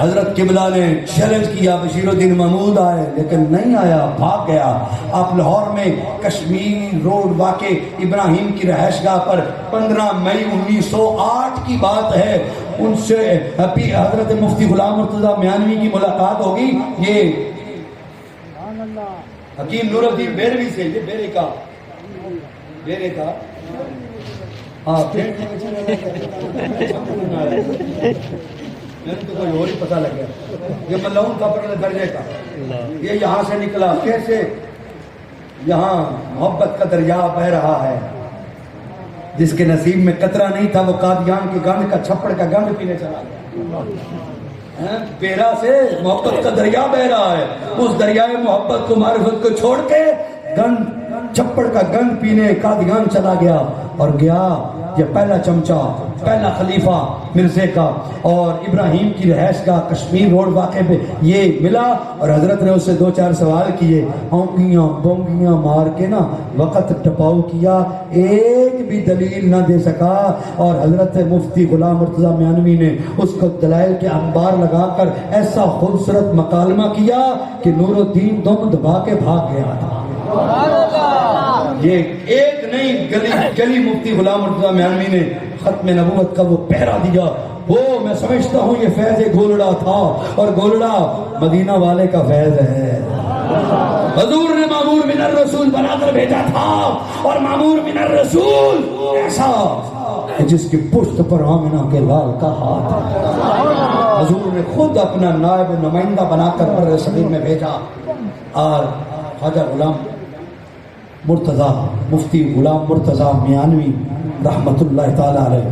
حضرت قبلہ نے چیلنج کیا بشیر الدین محمود آئے، لیکن نہیں آیا، بھاگ گیا. آپ لاہور میں کشمیر روڈ واقع ابراہیم کی رہائش گاہ پر 15 مئی 1908 کی بات ہے، ان سے حضرت مفتی غلام مرتضیٰ میانوی کی ملاقات ہوگی. یہ حکیم نور الدین بیروی سے، یہ بیرے کا میں تو کوئی اور ہی پتہ لگ گیا. یہ ملعون کا پڑھنے درجے کا، یہ یہاں سے نکلا. کیسے؟ یہاں محبت کا دریا بہ رہا ہے. جس کے نصیب میں قطرہ نہیں تھا وہ قادیان کے گند کا، چھپڑ کا گند پینے چلا گیا. پیرا سے محبت کا دریا بہ رہا ہے، اس دریائے محبت کو، معرفت کو چھوڑ کے گند، چھپڑ کا گند پینے قادیان چلا گیا. اور گیا یہ پہلا چمچہ، پہلا خلیفہ مرزے کا، اور ابراہیم کی رہائش گاہ کشمیر روڈ واقع پہ یہ ملا. اور حضرت نے اس سے 2-4 سوال کیے، ہونگیاں بونگیاں مار کے نا وقت ٹپاؤ کیا، ایک بھی دلیل نہ دے سکا. اور حضرت مفتی غلام مرتضیٰ میانوی نے اس کو دلائل کے انبار لگا کر ایسا خوبصورت مکالمہ کیا کہ نور الدین دم دبا کے بھاگ گیا تھا. یہ ایک نہیں، گلی مفتی غلام مرتضیٰ میانوی نے ختم نبوت کا وہ پہرا دیا. وہ میں سمجھتا ہوں یہ فیض گولڑا تھا، اور گولڑا مدینہ والے کا فیض ہے. حضور نے مامور من الرسول بنا کر بھیجا تھا، اور مامور من الرسول ایسا کہ جس کی پشت پر آمنہ کے لال کا ہاتھ ہے. حضور نے خود اپنا نائب نمائندہ بنا کر بر صغیر میں بھیجا. اور خواجہ غلام مرتضیٰ، مفتی غلام مرتضیٰ میانوی رحمت اللہ تعالی علیہ،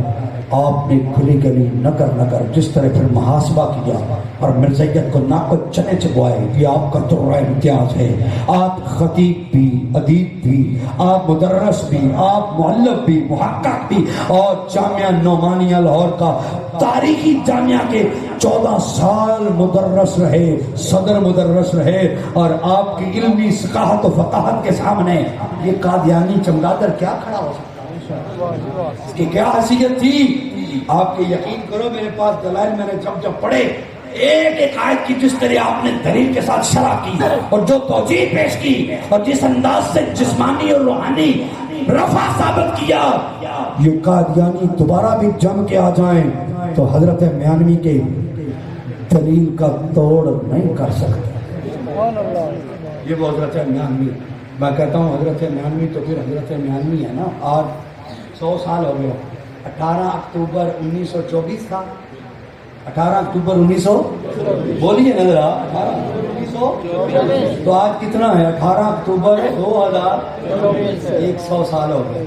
آپ نے کھلی گلی نگر جس طرح پھر محاسبہ کیا اور مرزیت کو ناک و چنے چبوائے. یہ آپ کا ترہ امتیاز ہے. آپ خطیب بھی، ادیب بھی، آپ مدرس بھی، آپ مؤلف بھی، محقق بھی، اور جامعہ نعمانیہ لاہور کا تاریخی جامعہ کے 14 سال مدرس رہے، صدر مدرس رہے. اور آپ کی علمی ثقافت و فقاہت کے سامنے یہ قادیانی چمگادر کیا کھڑا ہو سکتا؟ اس کی کیا حیثیت تھی؟ آپ کے یقین کرو، میرے پاس دلائل میں نے جب پڑھے، ایک آیت کی جس طرح آپ نے دلیل کے ساتھ شرح کی اور جو توجیہ پیش کی اور جس انداز سے جسمانی اور روحانی رفع ثابت کیا، یہ قادیانی دوبارہ بھی جم کے آ جائیں تو حضرت میانوی کے دلیل کا توڑ نہیں کر سکتے. یہ وہ حضرت میانوی، میں کہتا ہوں حضرت میانوی تو پھر حضرت میانوی ہے نا. آج 100 سال ہو گئے. 18 اکتوبر 1924 تھا. 18 اکتوبر 1900 بولیے نظر 1924. تو آج کتنا ہے؟ 18 اکتوبر 2024. 100 سال ہو گئے.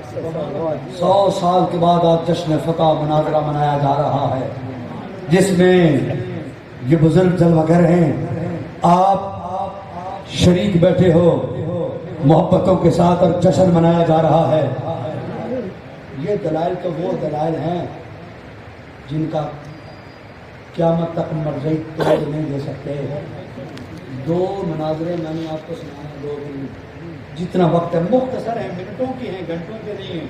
100 سال کے بعد آج جشن فتح مناظرہ منایا جا رہا ہے، جس میں یہ بزرگ جلوگر ہیں، آپ شریک بیٹھے ہو محبتوں کے ساتھ اور جشن منایا جا رہا ہے. یہ دلائل تو وہ دلائل ہیں جن کا قیامت تک مرجعی توڑ نہیں دے سکتے. 2 مناظرے میں نے آپ کو سنایا، 2 دن جتنا وقت ہے، مختصر ہیں، منٹوں کی ہیں، گھنٹوں کے نہیں ہیں،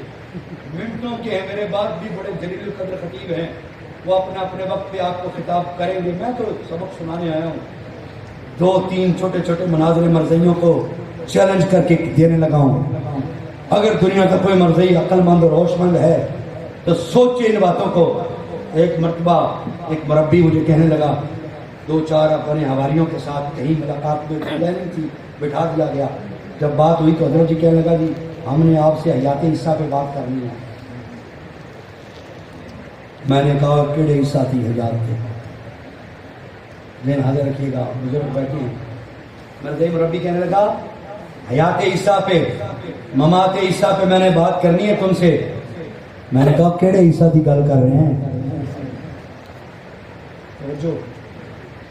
منٹوں کے ہیں. میرے بعد بھی بڑے جلیل القدر خطیب ہیں، وہ اپنے وقت پہ آپ کو خطاب کریں گے. میں تو سبق سنانے آیا ہوں. 2-3 چھوٹے چھوٹے مناظرے مرضیوں کو چیلنج کر کے دینے لگا ہوں. اگر دنیا کا کوئی مرضی عقل مند اور ہوش مند ہے تو سوچے ان باتوں کو. ایک مرتبہ ایک مربی مجھے کہنے لگا، 2-4 اپنے حواریوں کے ساتھ کہیں ملاقات میں پلاننگ تھی، بٹھا دیا گیا. جب بات ہوئی تو حضرت جی کہنے لگا جی ہم نے آپ سے حیات عیسیٰ پہ بات کرنی ہے. میں نے کہا کیڑے عیسیٰ تھی حیات تھے؟ ذہن حاضر رکھیے گا، بزرگ بیٹھے ہیں. مربی کہنے لگا حیات عیسیٰ پہ، ممات عیسیٰ پہ میں نے بات کرنی ہے تم سے. میں نے کہا کیڑے عیسیٰ کی گل کر رہے ہیں؟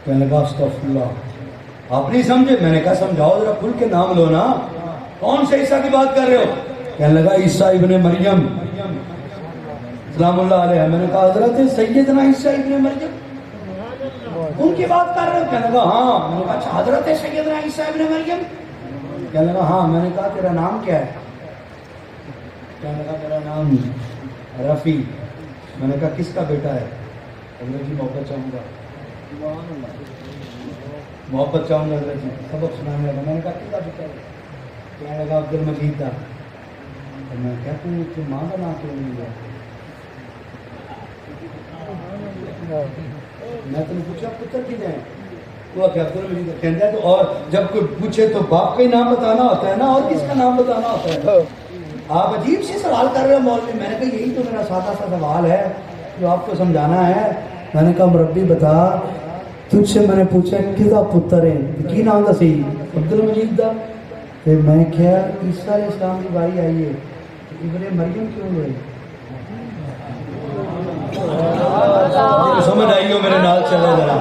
کہنے لگا استغفر اللہ، آپ نہیں سمجھے؟ میں نے کہا سمجھاؤ ذرا، کھل کے نام لو نا، کون سے عیسیٰ کی بات کر رہے ہو؟ کہنے لگا عیسیٰ ابن مریم سلام اللہ علیہ۔ میں نے کہا حضرت سیدنا عیسیٰ ابن مریم ان کی بات کر رہے ہو؟ کہنے لگا ہاں۔ میں نے کہا اچھا حضرت سیدنا عیسیٰ ابن مریم؟ کہنے لگا ہاں۔ میں نے کہا تیرا نام کیا ہے؟ کہنے لگا میرا نام رفیع۔ میں نے کہا کس کا بیٹا ہے؟ حضرت جی محبت چاہوں گا، محبت چاہوں گا حضرت جی، سبق سنانے لگا۔ میں نے کہا کس کا بیٹا ہے؟ کہنے لگا عبد المجید کا۔ میں کہتا ہوں کہ ماں کا نام کیوں نہیں لیا؟ میں تمہیں پوچھا پتر کی جائیں؟ وہ کہ عبد المجید کا کہتا ہے تو، اور جب کوئی پوچھے تو باپ کا ہی نام بتانا ہوتا ہے نا، اور کس کا نام بتانا ہوتا ہے؟ آپ عجیب سی سوال کر رہے ہو مولوی۔ میں نے کہا یہی تو میرا سادہ سا سوال ہے جو آپ کو سمجھانا ہے۔ میں نے کہا مربی بتا، تجھ سے میں نے پوچھا کدا پتر ہے کی نام دا سی؟ عبد المجید دا۔ پھر میں کیا عیسیٰ علیہ السلام کی باری آئی ہے ابن مریم کیوں ہوئے؟ سمجھ آئی ہو میرے نال چلے ذرا۔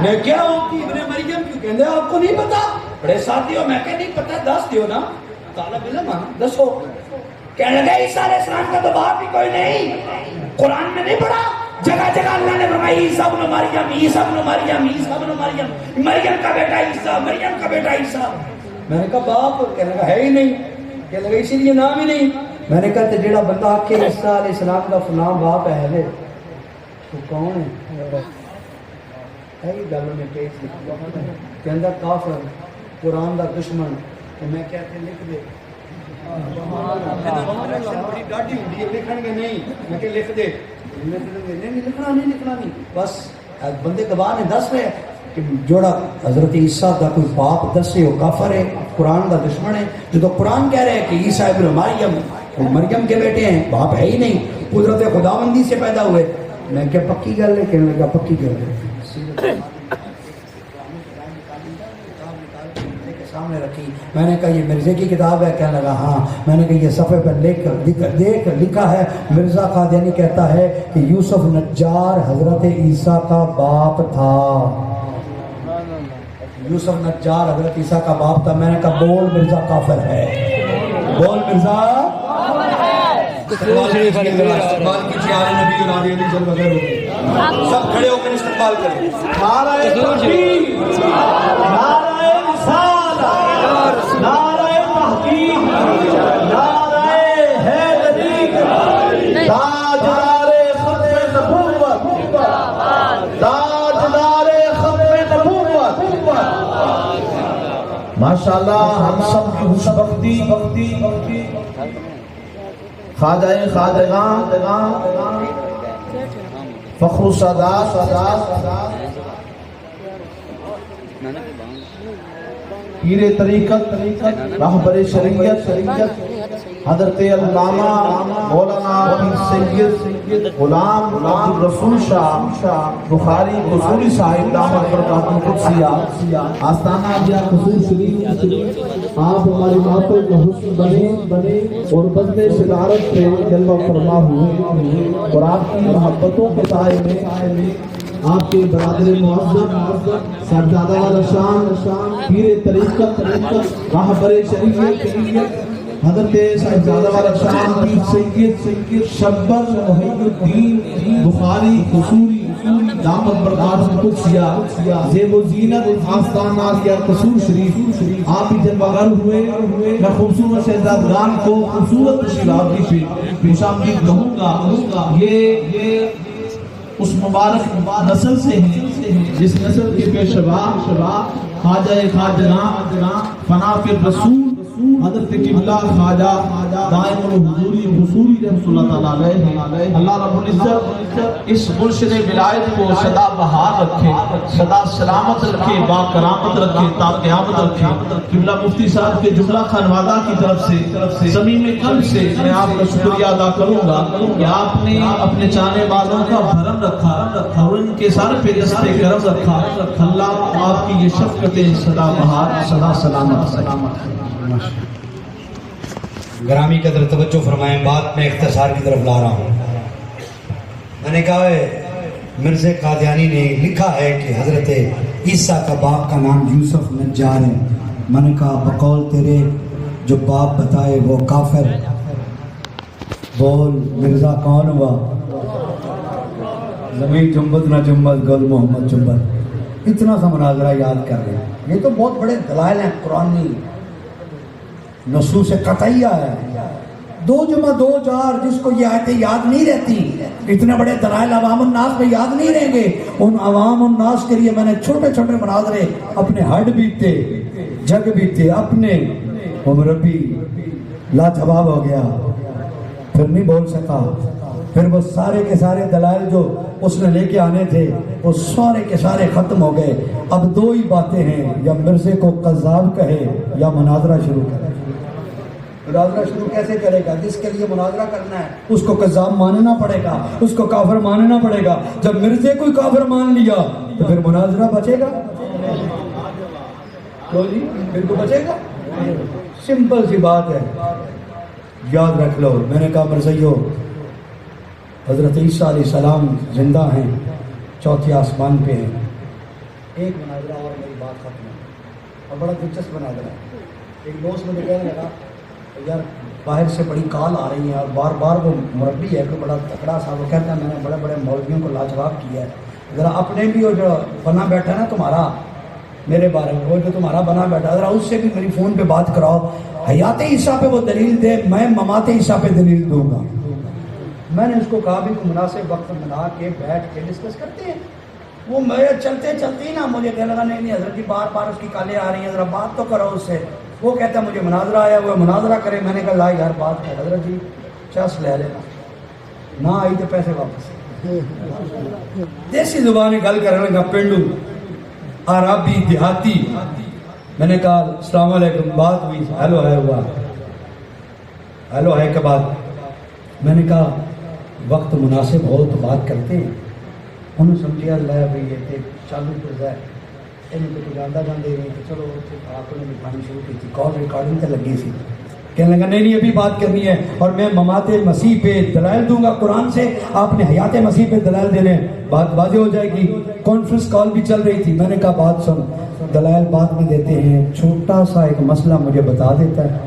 میں کیا ہوتی ابن مریم کیوں کہندے آپ کو نہیں پتا؟ بڑے ساتھی ہو، میں کہ نہیں پتا، دس دیو نا، طالب علم ہاں دسو۔ کہنے لگے عیسیٰ علیہ السلام کا تو باپ ہی کوئی نہیں، قرآن میں نہیں پڑھا؟ جگہ جگہ اللہ نے فرمایا عیسیٰ ابن مریم، عیسیٰ ابن مریم، عیسیٰ ابن مریم، مریم کا بیٹا عیسیٰ، مریم کا بیٹا عیسیٰ۔ میں نے کہا باپ؟ کہنے لگا ہے ہی نہیں۔ کہنے لگا اسی لیے نام ہی نہیں۔ میں نے کہا جڑا بندہ آ کے عیسیٰ علیہ السلام کا فلاں باپ ہے تو کون ہے؟ ہے گل میں کہندا کافر، قرآن دا دشمن۔ تو میں کہتے لکھ دے، بڑی ڈاڈی ہوندی ہے، لکھن گے نہیں؟ میں کہ لکھ دے، نہیں لکھنا نہیں بس بندے گواہ نے دس رہے کہ جوڑا حضرت عیسیٰ کا کوئی باپ دسے وہ کافر ہے، قرآن کا دشمن ہے۔ جو تو قرآن کہہ رہے ہیں کہ عیسیٰ ابن مریم مریم کے بیٹے ہیں، باپ ہے ہی نہیں، قدرت خداوندی سے پیدا ہوئے۔ میں کیا پکی گل ہے؟ کہنے لگا پکی گل ہے۔ سامنے رکھی، میں نے کہا یہ مرزے کی کتاب ہے؟ کہنے لگا ہاں۔ میں نے کہا یہ صفحے پر دیکھ لکھا ہے مرزا قادیانی کہتا ہے کہ یوسف نجار حضرت عیسیٰ کا باپ تھا۔ یوسف نجار حضرت عیسیٰ کا باپ تھا۔ میں نے کہا بول مرزا کافر ہے، بول مرزا استقبال کیجیے آل نبی اور آل علی جل وغیرہ، سب کھڑے ہو کر استقبال کریں۔ نعرہ تکبیر، نعرہ رسالت، نعرہ تحقیق، نعرہ حیدری، تاجدار ختم نبوت، تاجدار ختم نبوت۔ ماشاءاللہ ہم سب کی خوش بختی خواجہ خواجگاں فخر السادات پیر طریقت راہبر شریعت حضرت علامہ مولانا سید غلام عبد الرسول شاہ بخاری قصوری صاحب دامت برکاتہ القدسیہ آستانہ یا قصور شریف، آپ ہماری محفل کا حسن بنے اور بذل صدارت سے جلوہ فرما ہوئے، اور آپ کی محبتوں کے سائے میں آپ کے برادر معزز صاحبزادہ والا شان پیر طریقت راہبر شریعت حضرت صاحبزادہ والا شان پیر سید شبر محی الدین بخاری قصوری دامت برکاتہ القدسیہ زیب و زینت آستانہ یا قصور شریف، آپ ہی جلوہ گر ہوئے۔ میں خوبصورت شہزادگان کو خوبصورت تشریفات کی پیش آمدید کہوں گا۔ یہ اس مبارک نسل سے ہیں جس نسل کے پیشوا خواجہ خواجگاں فنا پھر رسول حضرت قبلہ خواجہ دائم الحضوری حضوری رحمۃ اللہ تعالی علیہ۔ اللہ رب العزت اس مرشد ولایت کو سدا بہار رکھے، سدا سلامت رکھے، با کرامت رکھے، تا قیامت رکھے۔ قبلہ مفتی صاحب کے جملہ خانوادہ کی طرف سے صمیم قلب سے میں آپ کا شکریہ ادا کروں گا کہ آپ نے اپنے چاہنے والوں کا بھرم رکھا اور ان کے سارے پہ دستے کرم رکھا۔ اللہ آپ کی یہ شفقتیں سدا بہار سدا سلامت۔ گرامی قدر توجہ فرمائیں، بات میں اختصار کی طرف لا رہا ہوں۔ میں نے کہا ہے مرزا قادیانی نے لکھا ہے کہ حضرت عیسیٰ کا باپ کا نام یوسف نجار ہے۔ میں نے کہا بقول تیرے جو باپ بتائے وہ کافر، بول مرزا کون ہوا؟ زمین جنبت نہ جنبت گل محمد جنبت۔ اتنا سا مناظرہ یاد کر رہے ہیں، یہ تو بہت بڑے دلائل ہیں، قرآنی نصوص قطعیہ ہے۔ 2 جمع 2 4، جس کو یہ آیتیں یاد نہیں رہتی، اتنے بڑے دلائل عوام الناس میں یاد نہیں رہیں گے۔ ان عوام الناس کے لیے میں نے چھوٹے چھوٹے مناظرے، اپنے ہڈ بیتے جگ بیتے اپنے، عمر بھی لاجواب ہو گیا، پھر نہیں بول سکا۔ پھر وہ سارے کے سارے دلائل جو اس نے لے کے آنے تھے وہ سارے کے سارے ختم ہو گئے۔ اب 2 ہی باتیں ہیں، یا مرزے کو قذاب کہے یا مناظرہ شروع کرے۔ مناظرہ شروع کیسے کرے گا؟ جس کے لیے مناظرہ کرنا ہے اس کو قذاب ماننا پڑے گا، اس کو کافر ماننا پڑے گا۔ جب مرزے کو کافر مان لیا تو پھر مناظرہ بچے گا؟ تو جی پھر تو بچے گا؟ سمپل سی بات ہے، یاد رکھ لو۔ میں نے کہا مرزائیو، حضرت عیسیٰ علیہ السلام زندہ ہیں، 4تھے آسمان پہ ہیں۔ ایک مناظرہ اور میری بات ختم ہے، اور بڑا دلچسپ مناظرہ ہے۔ ایک دوست مجھے کہنے لگا یار باہر سے بڑی کال آ رہی ہیں، اور بار بار وہ مربی ہے کہ بڑا تکڑا سا، وہ کہتا ہے میں نے بڑے بڑے مولویوں کو لاجواب کیا ہے، ذرا اپنے بھی وہ جو بنا بیٹھا ہے نا تمہارا میرے بارے میں، وہ جو تمہارا بنا بیٹھا ذرا اس سے بھی میری فون پہ بات کراؤ، حیات عیسیٰ پہ وہ دلیل دے، میں ممات عیسیٰ پہ دلیل دوں گا۔ میں نے اس کو کہا بھی کوئی مناسب وقت بنا کے بیٹھ کے ڈسکس کرتے ہیں۔ وہ میرے چلتے چلتے ہی نا مجھے کہنے لگا نہیں حضرت جی بار بار اس کی کالیں آ رہی ہیں، ذرا بات تو کرو اس سے۔ وہ کہتا ہے مجھے مناظرہ آیا ہوا ہے، مناظرہ کرے۔ میں نے کہا لا یار بات کر حضرت جی چس لے لینا، نہ آئی تو پیسے واپس۔ دیسی زبان میں گل کرنے لگا، پینڈو عربی دیہاتی۔ میں نے کہا السلام علیکم، بات ہوئی، ہیلو ہے ہوا، ہیلو ہے کے بعد میں نے کہا وقت مناسب ہو تو بات کرتے ہیں۔ انہوں نے سمجھا لے بھائی یہ چالو پر ہے، انہیں تو کچھ آندہ جان دے رہی تو چلو آپ نے دکھانی شروع کی تھی، کال ریکارڈنگ تے لگی سی۔ کہنے لگا نہیں ابھی بات کرنی ہے، اور میں ممات مسیح پہ دلائل دوں گا قرآن سے، آپ نے حیات مسیح پہ دلائل دینے، بات واضح ہو جائے گی۔ کانفرنس کال بھی چل رہی تھی۔ میں نے کہا بات سن، دلائل بعد میں دیتے ہیں، چھوٹا سا ایک مسئلہ مجھے بتا دیتا ہے۔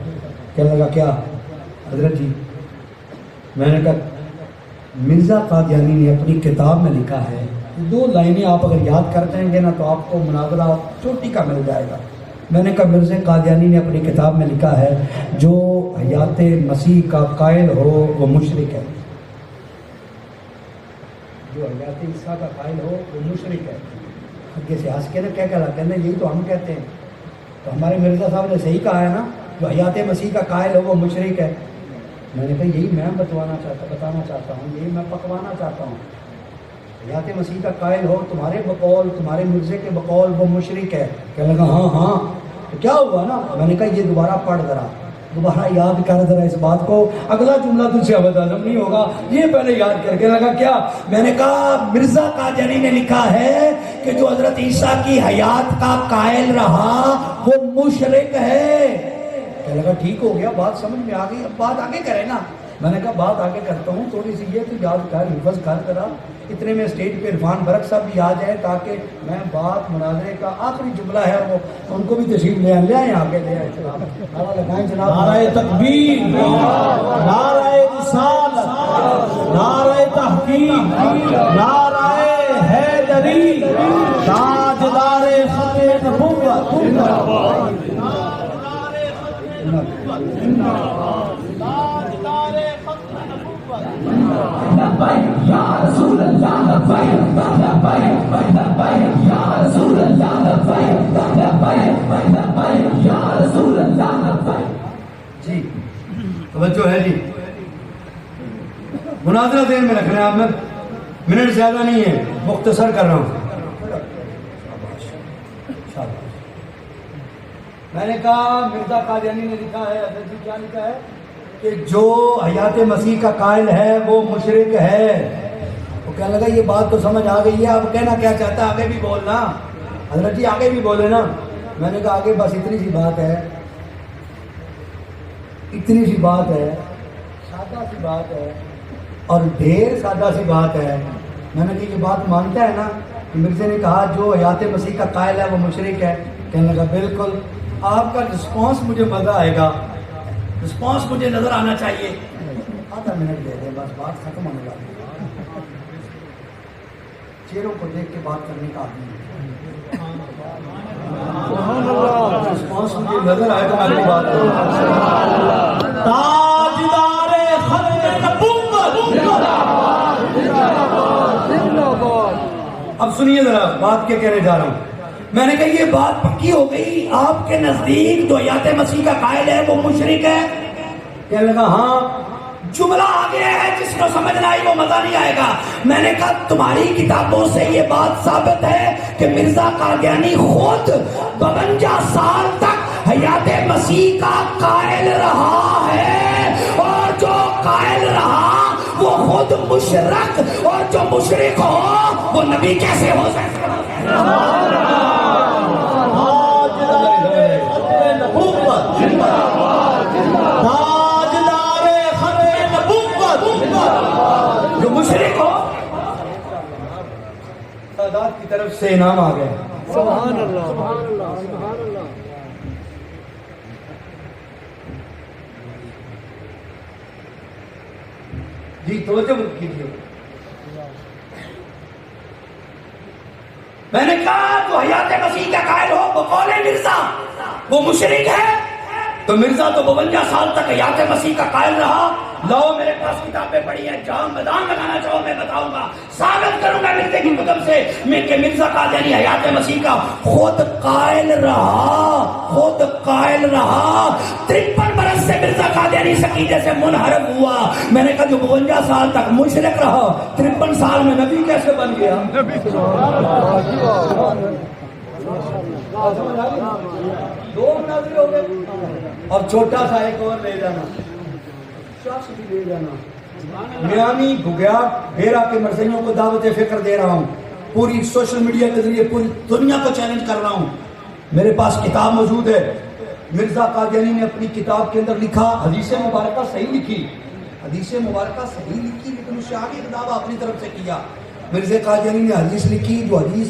کہنے لگا کیا؟ حضرت جی میں نے کہا مرزا قادیانی نے اپنی کتاب میں لکھا ہے، 2 لائنیں آپ اگر یاد کر جائیں گے نا تو آپ کو مناظرہ چوٹی کا مل جائے گا۔ میں نے کہا مرزا قادیانی نے اپنی کتاب میں لکھا ہے جو حیات مسیح کا قائل ہو وہ مشرک ہے، جو حیات عیسیٰ کا قائل ہو وہ مشرک ہے۔ آگے سے ہنس کے نا کیا کہتے ہیں یہی تو ہم کہتے ہیں، تو ہمارے مرزا صاحب نے صحیح کہا ہے نا، جو حیات مسیح کا قائل ہو وہ مشرک ہے۔ میں نے کہا یہی میں بتانا چاہتا ہوں، یہی میں پکوانا چاہتا ہوں۔ حیات مسیح کا قائل ہو تمہارے بقول، تمہارے مرزے کے بقول وہ مشرک ہے۔ کہنے لگا ہاں تو کیا ہوا نا؟ میں نے کہا یہ دوبارہ پڑھ ذرا، دوبارہ یاد کر ذرا اس بات کو، اگلا جملہ تجھ سے ابد ہضم نہیں ہوگا، یہ پہلے یاد کر کے۔ لگا کیا؟ میں نے کہا مرزا قادیانی نے لکھا ہے کہ جو حضرت عیسیٰ کی حیات کا قائل رہا وہ مشرک ہے۔ کہنے لگا ٹھیک ہو گیا، بات سمجھ میں آ گئی، اب بات آگے کرے نا۔ میں نے کہا بات آگے کرتا ہوں، تھوڑی سی یہ تو یاد کر، حفظ کر ذرا، اتنے میں اسٹیج پہ عرفان برق صاحب بھی آ جائے تاکہ میں بات مناظرے کا آخری جملہ ہے وہ ان کو بھی تشریف لے آئیں، آگے لے آئیں جناب، نعرہ لگائیں جناب، نعرہ تکبیر، نعرہ رسالت، نعرہ تحقیق، نعرہ حیدری، تاجدار ختم نبوت، جی توجہ ہے جی، مناظرہ ذہن میں رکھنا ہے آپ، میں منٹ زیادہ نہیں ہے، مختصر کر رہا ہوں۔ میں نے کہا مرزا قادیانی نے لکھا ہے، حضرت جی کیا لکھا ہے کہ جو حیات مسیح کا قائل ہے وہ مشرک ہے۔ وہ کہنے لگا یہ بات تو سمجھ آ گئی ہے، اب کہنا کیا چاہتا ہے؟ آگے بھی بولنا حضرت جی، آگے بھی بولے نا۔ میں نے کہا آگے بس اتنی سی بات ہے اتنی سی بات ہے، سادہ سی بات ہے اور ڈھیر سادہ سی بات ہے. میں نے کہا یہ بات مانتا ہے نا؟ مرزا نے کہا جو حیات مسیح کا قائل ہے وہ مشرک ہے. کہنے لگا بالکل. آپ کا رسپانس مجھے مزہ آئے گا، رسپانس مجھے نظر آنا چاہیے. آدھا منٹ دے دیں بس، بات ختم ہونے والی ہے. چہروں کو دیکھ کے بات کرنے کا آدمی رسپانس مجھے نظر آئے گا. میں بات کروں تاجدار ختم نبوت. اب سنیے ذرا بات کیا کہنے جا رہا ہوں. میں نے کہا یہ بات پکی ہو گئی، آپ کے نزدیک جو حیات مسیح کا قائل ہے وہ مشرک ہے. کہنے لگا ہاں. جملہ آگے ہے جس کو سمجھ نہ آئی وہ مزہ نہیں آئے گا. میں نے کہا تمہاری کتابوں سے یہ بات ثابت ہے کہ مرزا قادیانی خود 52 سال تک حیات مسیح کا قائل رہا ہے، اور جو قائل رہا وہ خود مشرک، اور جو مشرک ہو وہ نبی کیسے ہو سکتا ہے؟ جو مشرک ہو. سادات کی طرف سے انعام آ گیا. سبحان اللہ سبحان اللہ سبحان اللہ. جی توجہ کیجیے. میں نے کہا جو حیات مسیح کا قائل ہو وہ قول مرزا وہ مشرک ہے. تو مرزا تو 52 سال تک حیات مسیح کا قائل رہا. لاؤ میرے پاس کتابیں پڑھی ہیں، جہاں میدان لگانا چاہو میں بتاؤں گا، ثابت کروں گا مرزے کی کتب سے میں کہ مرزا قادیانی حیات مسیح کا خود قائل رہا، خود قائل رہا. 53 برس سے مرزا قادیانی اس عقیدے سے منحرف ہوا. میں نے کہا جو 52 سال تک مشرک رہا 53 سال میں نبی کیسے بن گیا؟ دو مناظر ہو گئے. اب چھوٹا سا ایک اور لے جانا، شخص بھی لے جانا. میامی گھگیا بھیرا کے مرزیوں کو دعوت فکر دے رہا ہوں، پوری سوشل میڈیا کے ذریعے پوری دنیا کو چیلنج کر رہا ہوں. میرے پاس کتاب موجود ہے. مرزا قادیانی نے اپنی کتاب کے اندر لکھا، حدیث مبارکہ صحیح لکھی، حدیث مبارکہ صحیح لکھی، لیکن اسے آگے دعویٰ اپنی طرف سے کیا. مرزا قادیانی نے حدیث لکھی جو حدیث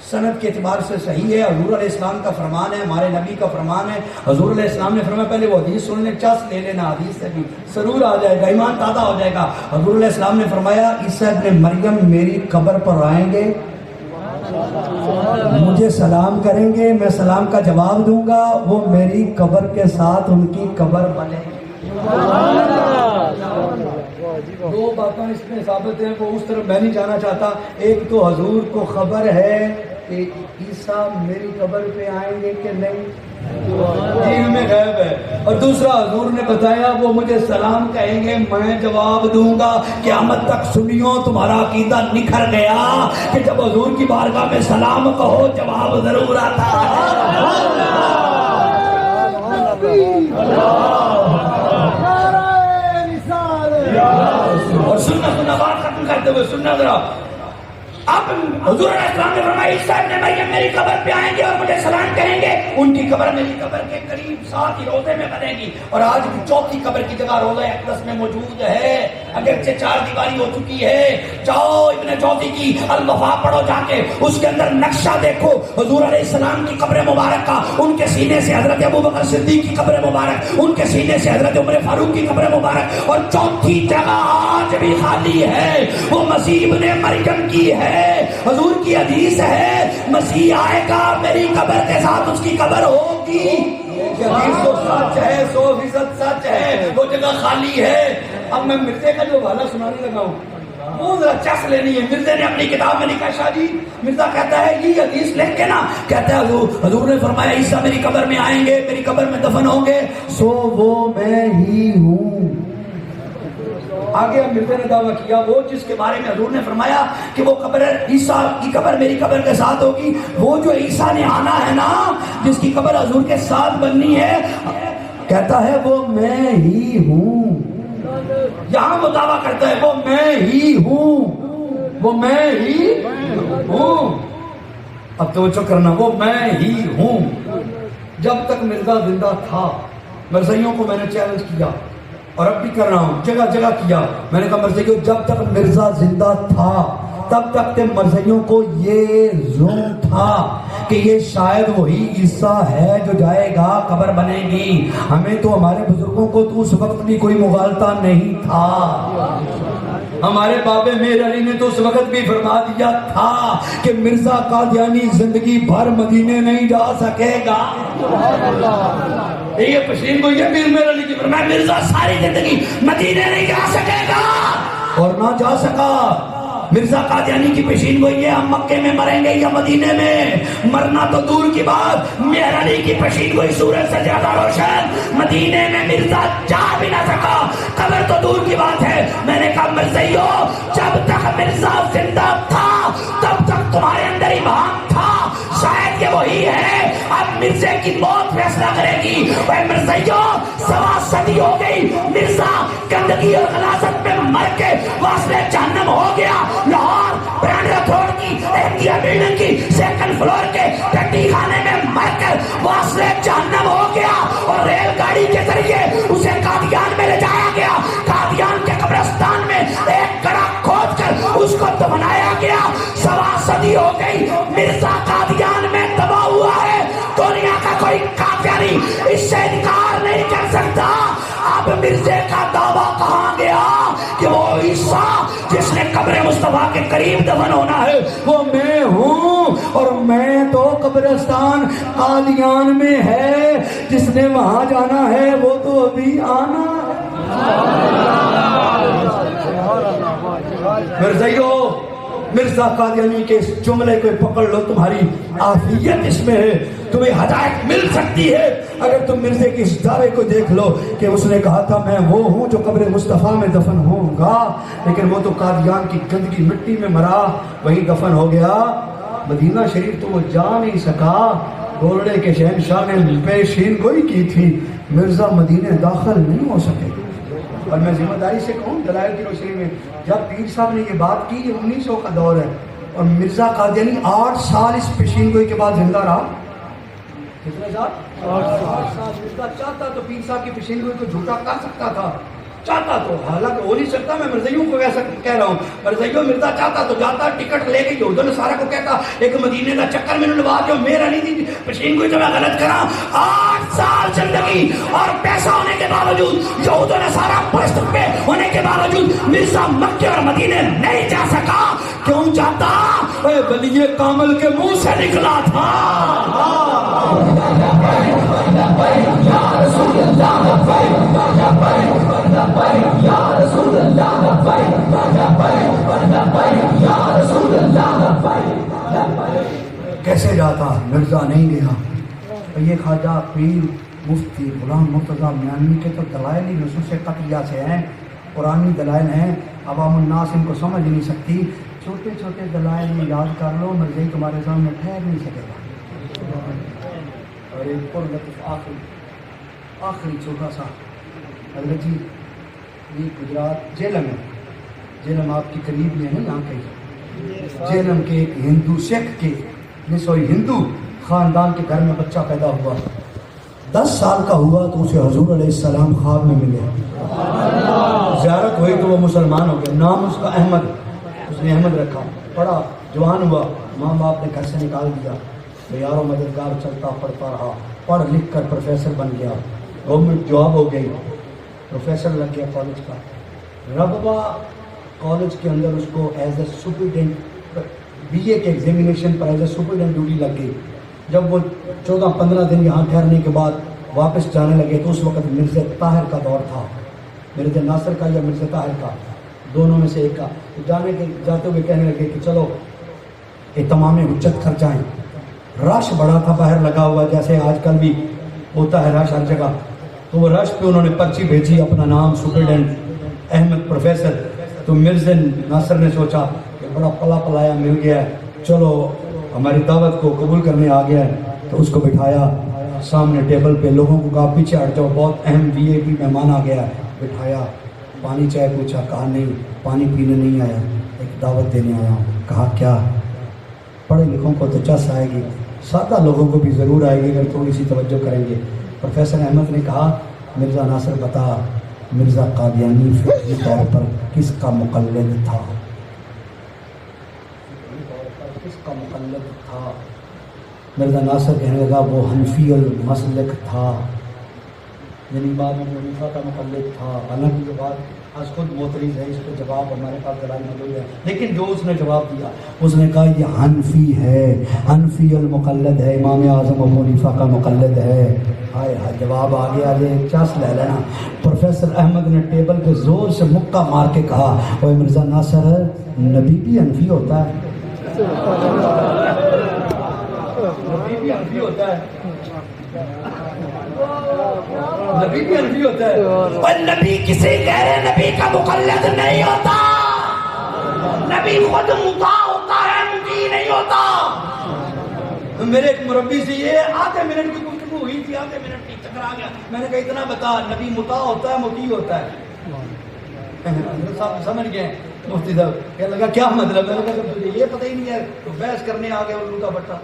سند کے اعتبار سے صحیح ہے، حضور علیہ السلام کا فرمان ہے، ہمارے نبی کا فرمان ہے. حضور علیہ السلام نے فرمایا پہلے وہ حدیث سن لیں، چس لے لینا، حدیث سے بھی سرور آ جائے گا، ایمان تازہ ہو جائے گا. حضور علیہ السلام نے فرمایا عیسیٰ ابن مریم میری قبر پر آئیں گے، مجھے سلام کریں گے، میں سلام کا جواب دوں گا، وہ میری قبر کے ساتھ ان کی قبر بنے گی. دو باتیں اس میں ثابت ہیں، وہ اس طرف میں نہیں جانا چاہتا. ایک تو حضور کو خبر ہے کہ عیسیٰ میری قبر پہ آئیں گے کہ نہیں، دین میں غیب ہے. اور دوسرا حضور نے بتایا وہ مجھے سلام کہیں گے، میں جواب دوں گا. قیامت تک سنیو تمہارا عقیدہ نکھر گیا کہ جب حضور کی بارگاہ میں سلام کہو جواب ضرور آتا ہے. اور سننا بات ختم کرتے ہوئے سننا ذرا. اب حضور علیہ السلام نے فرمایا عیسیٰ ابن مریم میری قبر پہ آئیں گے اور مجھے سلام کہیں گے، ان کی قبر میری قبر کے قریب ساتھ ہی روضے میں بنے گی. اور آج بھی چوتھی قبر کی جگہ روضہ اقدس میں موجود ہے، اگرچہ 4 دیواری ہو چکی ہے. جاؤ ابن جوزی کی الوفا پڑھو جا کے، اس کے اندر نقشہ دیکھو حضور علیہ السلام کی قبر مبارک کا. ان کے سینے سے حضرت ابوبکر صدیق کی قبر مبارک، ان کے سینے سے حضرت عمر فاروق کی قبر مبارک. اور چوتھی جگہ آج بھی خالی ہے، وہ مسیح ابن مریم کی ہے. حضور کی حدیث ہے مسیح آئے گا میری قبر کے ساتھ اس کی قبر ہوگی. حدیث تو سچ ہے، 100% سچ ہے، وہ جگہ خالی ہے. اب میں مرزے کا جو حوالہ سنانے لگا ہوں وہ ذرا چس لینی ہے. مرزے نے اپنی کتاب میں لکھا، شاہ جی مرزا کہتا ہے یہ حدیث لکھ کے نا، کہتا ہے حضور نے فرمایا عیسیٰ میری قبر میں آئیں گے، میری قبر میں دفن ہوں گے، سو وہ میں ہی ہوں. آگے مرزا نے دعویٰ کیا وہ جس کے بارے میں حضور نے فرمایا کہ وہ قبر عیسیٰ کی قبر میری قبر کے ساتھ ہوگی، وہ جو عیسیٰ نے آنا ہے نا، جس کی قبر حضور کے ساتھ بننی ہے، کہتا ہے وہ میں ہی ہوں. یہاں وہ دعویٰ کرتا ہے وہ میں ہی ہوں، وہ میں ہی ہوں. اب توجہ کرنا، وہ میں ہی ہوں. جب تک مرزا زندہ تھا مرزائیوں کو میں نے چیلنج کیا اور اب بھی کر رہا ہوں، جگہ جگہ کیا. میں نے کہا مرزائیوں جب تک مرزا زندہ تھا تب تک مرزائیوں کو یہ ظلم تھا کہ یہ شاید وہی عیسیٰ ہے جو جائے گا، قبر بنے گی. ہمیں تو ہمارے بزرگوں کو تو اس وقت بھی کوئی مغالطہ نہیں تھا. ہمارے بابے میر علی نے تو اس وقت بھی فرما دیا تھا کہ مرزا قادیانی زندگی بھر مدینے نہیں جا سکے گا. یہ پشین کو یہ میر میر علی کی فرمایا مرزا ساری زندگی مدینے نہیں جا سکے گا، اور نہ جا سکا. مرزا قادیانی کی پیشین گوئی ہے ہم مکے میں مریں گے یا مدینے میں، مرنا تو دور کی بات. میر علی کی پیشین گوئی سورج سے زیادہ روشن، مدینے میں مرزا جا بھی نہ سکا، قبر تو دور کی بات ہے. میں نے کہا مرزائیو جب تک مرزا زندہ تھا تب تک تمہارے اندر ایمان تھا، شاید یہ وہی ہے. اب مرزے کی موت فیصلہ کرے گی. اے مرزائیو 1.25 صدی ہو گئی، مرزا گندگی اور غلاظت میں مر کے واسطے جہنم ہو گیا. لاہور برانڈ روڈ کی احتیہ بلڈنگ کی 2nd فلور کے ٹٹی خانے میں مر کر واسطے جہنم ہو گیا، اور ریل گاڑی کے ذریعے اسے قادیان میں لے جایا گیا. قادیان کے قبرستان میں ایک گڑھا کھود کر اس کو دفنایا گیا. 1.25 صدی ہو گئی، مرزا قادیان میں تباہ ہوا ہے. دنیا کا کوئی قادیانی اس سے انکار نہیں کر سکتا. اب مرزے کا دعویٰ کہاں گیا کہ وہ عیسیٰ جس نے قبر مصطفیٰ کے قریب دفن ہونا ہے وہ میں ہوں، اور میں تو قبرستان قادیان میں ہے. جس نے وہاں جانا ہے وہ تو ابھی آنا ہے. مرزائیو مرزا قادیانی کے اس جملے کو پکڑ لو، تمہاری عافیت اس میں ہے، تمہیں ہدایت مل سکتی ہے اگر تم مرزے کے اس دعوے کو دیکھ لو کہ اس نے کہا تھا میں وہ ہوں جو قبر مصطفیٰ میں دفن ہوں گا، لیکن وہ تو قادیان کی گندگی مٹی میں مرا، وہی دفن ہو گیا. مدینہ شریف تو وہ جا نہیں سکا. گولڑے کے شہنشاہ نے پیشین گوئی کی تھی، مرزا مدینے داخل نہیں ہو سکے. اور میں ذمہ داری سے کہوں دلائل کی روشنی میں جب پیر صاحب نے یہ بات کی، یہ 1900 کا دور ہے، اور مرزا قادیانی 8 سال اس پیشین گوئی کے بعد زندہ رہا. کتنے سال؟ 8 سال. مرزا چاہتا تو پیر صاحب کی پیشین گوئی کو جھوٹا کر سکتا تھا، چاہتا تو، حالانکہ ہو نہیں سکتا. میں مرزائیوں کو ایسا کہہ رہا ہوں، مرزائیوں مرزا چاہتا تو جاتا، ٹکٹ لے کے یہود نصارہ کو کہتا ایک مدینے کا چکر میں لوا دو، میرا نہیں تھی پیشین گوئی تو میں غلط کرا. 8 سال زندگی اور پیسہ ہونے کے باوجود، یہود نصارہ پرست پہ ہونے کے باوجود مرزا مکے اور مدینے نہیں جا سکا. کیوں جاتا؟ اے ولی کامل کے منہ سے نکلا تھا. کیسے جاتا؟ مرزا نہیں گیا. یہ خواجہ پیر مفتی غلام مرتضیٰ میانوی کے تو دلائل ہی نصوص قطعیہ سے ہیں، قرآنی دلائل ہیں، عوام الناس ان کو سمجھ نہیں سکتی. چھوٹے چھوٹے دلائل میں یاد کر لو، مرزائی تمہارے سامنے ٹھہر نہیں سکے گا. اور ایک پر لطف آخری چھوٹا سا، حضرت جی یہ گجرات جیلم ہے، جیلم آپ کی قریب میں ہے یہاں کہیں. جیلم کے ایک ہندو سکھ کے ہندو خاندان کے گھر میں بچہ پیدا ہوا. 10 سال کا ہوا تو اسے حضور علیہ السلام خواب میں ملے. زیارت ہوئی تو وہ مسلمان ہو گیا. نام اس کا احمد، اس نے احمد رکھا. پڑھا، جوان ہوا، ماں باپ نے گھر سے نکال دیا. یاروں مددگار چلتا پڑھتا رہا، پڑھ لکھ کر پروفیسر بن گیا. گورنمنٹ جاب ہو گئی، پروفیسر لگ گیا کالج کا. ربوہ کالج کے اندر اس کو as a superintendent B A کے ایگزامینیشن پر ایز اے سپرڈینٹ ڈیوٹی لگ گئی. جب وہ 14-15 دن یہاں ٹھہرنے کے بعد واپس جانے لگے تو اس وقت مرزا طاہر کا دور تھا، مرزا ناصر کا یا مرزا طاہر کا، دونوں میں سے ایک کا. جاتے ہوئے کہنے لگے کہ چلو اہتمام حجت کر جائیں. رش بڑا تھا باہر لگا ہوا، جیسے آج کل بھی ہوتا ہے رش ہر جگہ. تو وہ رش پہ انہوں نے پرچی بھیجی، اپنا نام سپرڈینٹ احمد پروفیسر. تو مرزا ناصر نے سوچا کہ بڑا پلا پلایا مل گیا ہے، چلو ہماری دعوت کو قبول کرنے آ گیا ہے. تو اس کو بٹھایا سامنے ٹیبل پہ، لوگوں کو کہا پیچھے ہٹ جاؤ، بہت اہم وی اے پی مہمان آ گیا ہے. بٹھایا، پانی چائے پوچھا، کہا نہیں پانی پینے نہیں آیا، ایک دعوت دینے آیا ہوں. کہا کیا؟ پڑھے لکھوں کو تو چس آئے گی، سادہ لوگوں کو بھی ضرور آئے گی اگر تھوڑی سی توجہ کریں گے. پروفیسر احمد نے کہا مرزا ناصر بتا مرزا قادیانی فکری طور پر کس کا مقلد تھا؟ کس کا مقلد تھا؟ مرزا ناصر کہنے لگا وہ حنفی المسلک تھا، یعنی امام ابو حنیفہ کا مقلد تھا۔ حالانکہ یہ بات آج خود معترض ہے، اس کا جواب ہمارے پاس دلائل موجود ہے، لیکن جو اس نے جواب دیا اس نے کہا یہ حنفی ہے، حنفی المقلد ہے، امام اعظم ابو حنیفہ کا مقلد ہے۔ ہائے ہائے جواب آ گیا، یہ چس لے لینا۔ پروفیسر احمد نے ٹیبل پہ زور سے مکہ مار کے کہا اوے مرزا ناصر نبی بھی حنفی ہوتا ہے؟ نبی بھی حنفی ہوتا ہے؟ نبی بھی حنفی ہوتا ہے؟ اور نبی کسی غیر نبی کا مقلد نہیں ہوتا، نبی خود مطاع ہوتا ہے، مطیع نہیں ہوتا۔ میرے ایک مربی سے یہ آدھے منٹ کی گفتگو ہوئی تھی، آدھے منٹ کی ٹکرا گیا، میں نے کہا اتنا بتا نبی مطاع ہوتا ہے مطیع ہوتا ہے؟ سمجھ گئے مفتی صاحب؟ کہنے لگا کیا مطلب؟ میں نے کہا تجھے یہ پتہ ہی نہیں ہے تو بحث کرنے آ گیا الو کا بٹا،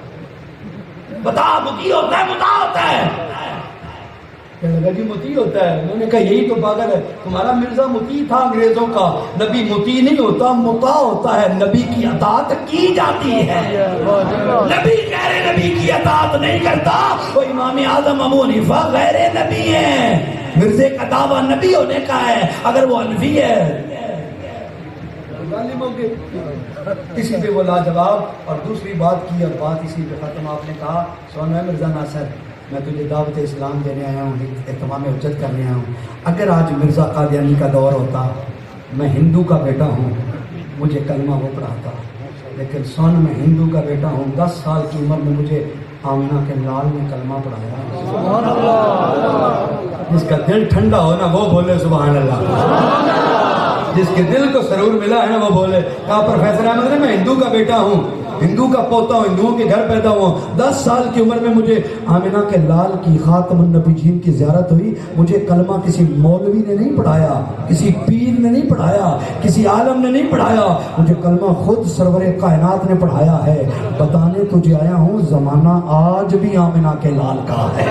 بتا مطیع ہوتا ہے مطاع ہوتا ہے؟ کہنے لگا جی مطیع ہوتا ہے۔ میں نے کہا یہی تو پاگل ہے، تمہارا مرزا مطیع تھا انگریزوں کا، نبی مطیع نہیں ہوتا مطاع ہوتا ہے، نبی کی اطاعت کی جاتی ہے، نبی غیر نبی کی اطاعت نہیں کرتا۔ وہ امام اعظم ابو حنیفہ غیر نبی ہیں، مرزے کا دعویٰ نبی ہونے کا ہے، اگر وہ حنفی ہے اسی پہ وہ لاجواب۔ اور دوسری بات کی اور بات اسی پہ ختم، آپ نے کہا سونا مرزا ناصر میں تجھے دعوت اسلام دینے آیا ہوں، اہتمام حجت کرنے آیا ہوں، اگر آج مرزا قادیانی کا دور ہوتا، میں ہندو کا بیٹا ہوں، مجھے کلمہ وہ پڑھاتا، لیکن سن میں ہندو کا بیٹا ہوں، 10 سال کی عمر میں مجھے آمنہ کے لال نے کلمہ پڑھایا۔ جس کا دل ٹھنڈا ہو نا وہ بولے سبحان اللہ، جس کے دل کو سرور ملا ہے نا وہ بولے۔ کہا پروفیسر احمد نے میں ہندو کا بیٹا ہوں، ہندو کا پوتا ہوں، ہندوؤں کے گھر پیدا ہوں، 10 سال کی عمر میں مجھے آمنہ کے لال کی خاتم النبیین کی زیارت ہوئی، مجھے کلمہ کسی مولوی نے نہیں پڑھایا، کسی پیر نے نہیں پڑھایا، کسی عالم نے نہیں پڑھایا، مجھے کلمہ خود سرور کائنات نے پڑھایا ہے۔ بتانے تجھے آیا ہوں زمانہ آج بھی آمنہ کے لال کا ہے،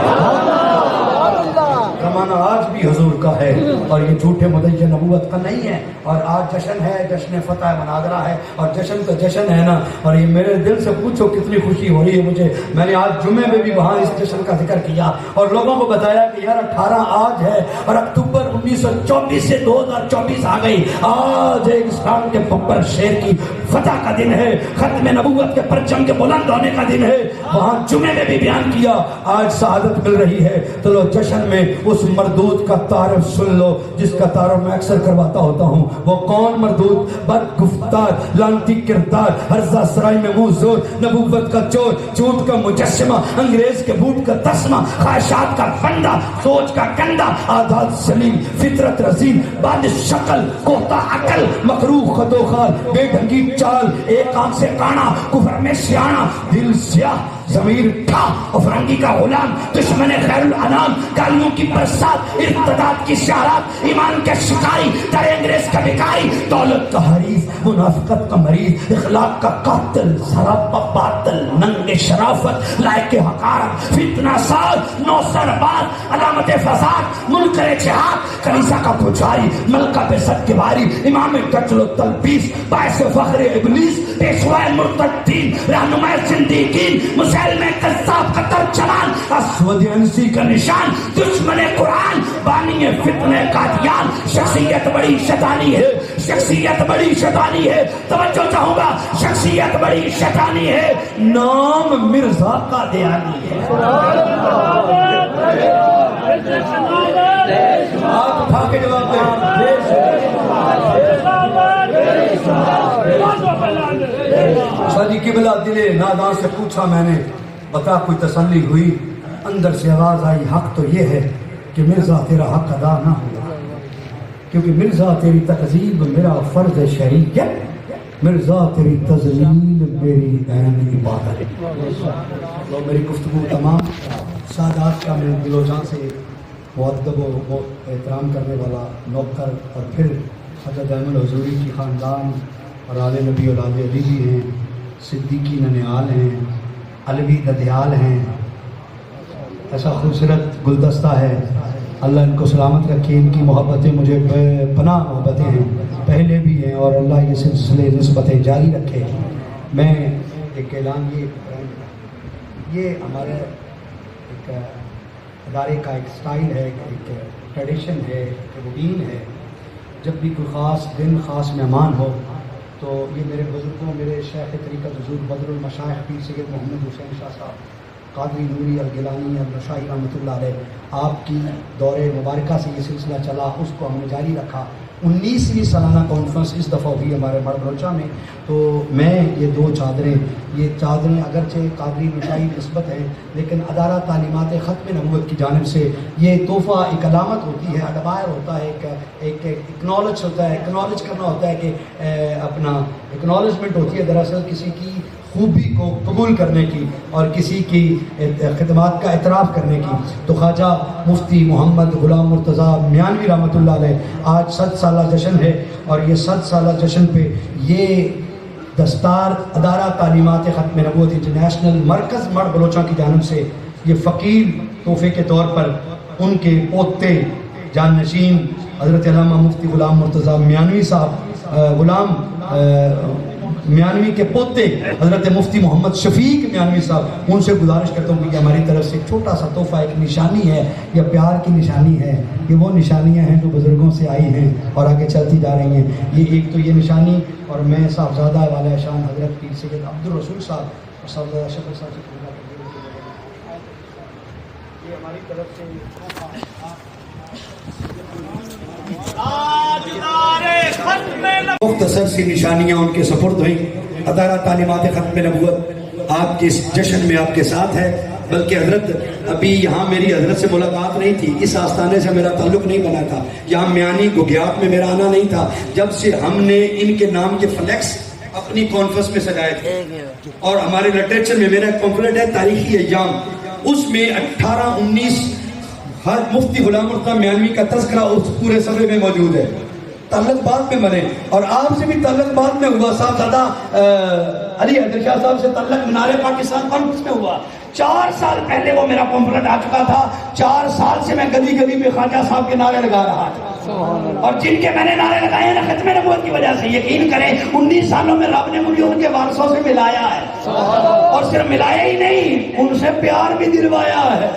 زمانہ آج بھی حضور کا ہے، اور یہ جھوٹے مدعی نبوت کا نہیں ہے۔ اور آج جشن ہے، جشن فتح مناظرہ ہے، اور جشن تو جشن ہے نا، اور یہ میرے دل سے پوچھو کتنی خوشی ہو رہی ہے مجھے۔ میں نے آج جمعے میں بھی وہاں اس جشن کا ذکر کیا اور لوگوں کو بتایا کہ یار 18 آج ہے، اور اکتوبر 1924 سے 2024 آ گئی، آج ایک اسلام کے بپر شیر کی فتح کا دن ہے، ختم نبوت کے پرچم کے بلند ہونے کا دن ہے۔ وہاں جمعے میں بھی بیان کیا آج سعادت مل رہی ہے، چلو جشن میں اس مردود کا تعارف سن لو جس کا تعارف میں اکثر کرواتا ہوتا ہوں۔ وہ کون مردود؟ بد گفتار، لانتی کردار، ہرزہ سرائی میں منہ زور، نبوت کا چور، جھوٹ کا مجسمہ، انگریز کے بوٹ کا تسمہ، خواہشات کا بندہ، سوچ کا گندا، عادات سلیم، فطرت رزین، باد شکل، کوتا عقل، مکروہ خد و خال، بے ڈھنگی چال، ایک آنکھ سے کانا، کفر میں سیانا، دل سیاہ، ضمیر ٹھا، افرنگی کا غلام، دشمن خیر الانام، گالیوں کی برسات، ارتداد کی شہرات، ایمان کے شکاری، در انگریز کا بھکاری، دولت کا حریف، منافقت کا مریض، اخلاق کا قاتل، سراپا باطل، ننگ شرافت، لائق حقارت، فتنہ ساز، نوسرباز، علامت فساد، منکر جہاد، کلیسا کا پجاری، ملکہ بزد کے باری، امام قتل و تلبیس، باعث فخر ابلیس، پیشوائے مرتدین، رہنمائے زندگین، مسلم قذاب کا ترجمان، اسود انسی کا نشان، دشمن قرآن، بانی فتنہ قادیان، شخصیت بڑی شیطانی ہے، شخصیت بڑی شیطانی ہے، توجہ چاہوں گا، شخصیت بڑی شیطانی ہے، نام مرزا قادیانی ہے۔ ہاتھ اٹھا کے جواب دیں۔ شادی قبلہ دلے نادان سے پوچھا میں نے، بتا کوئی تسلی ہوئی؟ اندر سے آواز آئی حق تو یہ ہے کہ مرزا تیرا حق ادا نہ ہوا، کیونکہ مرزا تیری تکذیب میرا فرض شرعی ہے، مرزا تیری تذلیل میری عین عبادت۔ تو میری گفتگو تمام سادات کا میں دل و جان سے مؤدب و احترام کرنے والا نوکر اور پھر حضرت احمد حضوری کی خاندان اور آل نبی اولاد علی جی ہیں، صدیقی ننیال ہیں، علوی ددیال ہیں، ایسا خوبصورت گلدستہ ہے اللہ ان کو سلامت رکھے. ان کی محبتیں مجھے بے پناہ محبتیں ہیں, پہلے بھی ہیں, اور اللہ یہ سلسلے نسبتیں جاری رکھے. میں ایک اعلان یہ ہمارے ایک ادارے کا ایک سٹائل ہے, ایک ٹریڈیشن ہے, ایک روٹین ہے. جب بھی کوئی خاص دن, خاص مہمان ہو, تو یہ میرے بزرگوں, میرے شیخ طریقت حضور بدر المشائخ پیر سید محمد حسین شاہ صاحب قادری نوری الگیلانی النشائی رحمۃ اللہ علیہ, آپ کی دور مبارکہ سے یہ سلسلہ چلا, اس کو ہم نے جاری رکھا. 19ویں سالانہ کانفرنس اس دفعہ ہوئی ہمارے مڑ بلوچہ میں. تو میں یہ دو چادریں, یہ چادریں اگرچہ قادری نشائی نسبت ہے, لیکن ادارہ تعلیمات ختم نبوت کی جانب سے یہ تحفہ ایک علامت ہوتی ہے, اڈبائر ہوتا ہے, ایک اکنالج ہوتا ہے, اکنالج کرنا ہوتا ہے کہ اپنا اکنالجمنٹ ہوتی ہے دراصل کسی کی خوبی کو قبول کرنے کی اور کسی کی خدمات کا اعتراف کرنے کی. تو خواجہ مفتی محمد غلام مرتضیٰ میانوی رحمۃ اللہ علیہ آج 100 سالہ جشن ہے, اور یہ 100 سالہ جشن پہ یہ دستار ادارہ تعلیمات ختم نبوت انٹرنیشنل مرکز مڑ بلوچہ کی جانب سے یہ فقیر تحفے کے طور پر ان کے پوتے جانشین حضرت علامہ مفتی غلام مرتضیٰ میانوی صاحب, غلام میانوی کے پوتے حضرت مفتی محمد شفیق میانوی صاحب, ان سے گزارش کرتا ہوں کہ ہماری طرف سے چھوٹا سا تحفہ, ایک نشانی ہے یا پیار کی نشانی ہے. یہ وہ نشانیاں ہیں جو بزرگوں سے آئی ہیں اور آگے چلتی جا رہی ہیں. یہ ایک تو یہ نشانی, اور میں صاحبزادہ والا شان حضرت پیر سید عبدالرسول صاحب اور صاحبزادہ شفیق صاحب سے پورا یہ ہماری طرف سے مختصر سی نشانیاں ان کے سپرد ہوئیں. ادارہ تعلیمات ختم نبوت آپ کے اس جشن میں آپ کے ساتھ ہے, بلکہ حضرت ابھی یہاں میری حضرت سے ملاقات نہیں تھی, اس آستانے سے میرا تعلق نہیں بنا تھا, یہاں میانی گگیات میں میرا آنا نہیں تھا. جب سے ہم نے ان کے نام کے فلیکس اپنی کانفرنس میں سجائے تھے, اور ہمارے لٹریچر میں میرا ایک پمفلٹ ہے تاریخی ایام, اس میں 18-19 ہر مفتی غلام مرتضیٰ میانوی کا تذکرہ اس پورے صفحے میں موجود ہے. تعلق بعد میں بنے, اور آپ سے بھی تعلق بعد میں ہوا. صاحبزادہ علی حیدر شاہ صاحب سے تعلق مینار پاکستان کانفرنس میں ہوا. 4 سال پہلے وہ میرا پمفلٹ آ چکا تھا. 4 سال سے میں گلی گلی میں خواجہ صاحب کے نعرے لگا رہا تھا, اور جن کے میں نے نعرے لگائے ہیں ختم نبوت کی وجہ سے, یقین کریں 19 سالوں میں رب نے مجھے ان کے وارثوں سے ملایا ہے, اور صرف ملایا ہی نہیں, ان سے پیار بھی دلوایا ہے.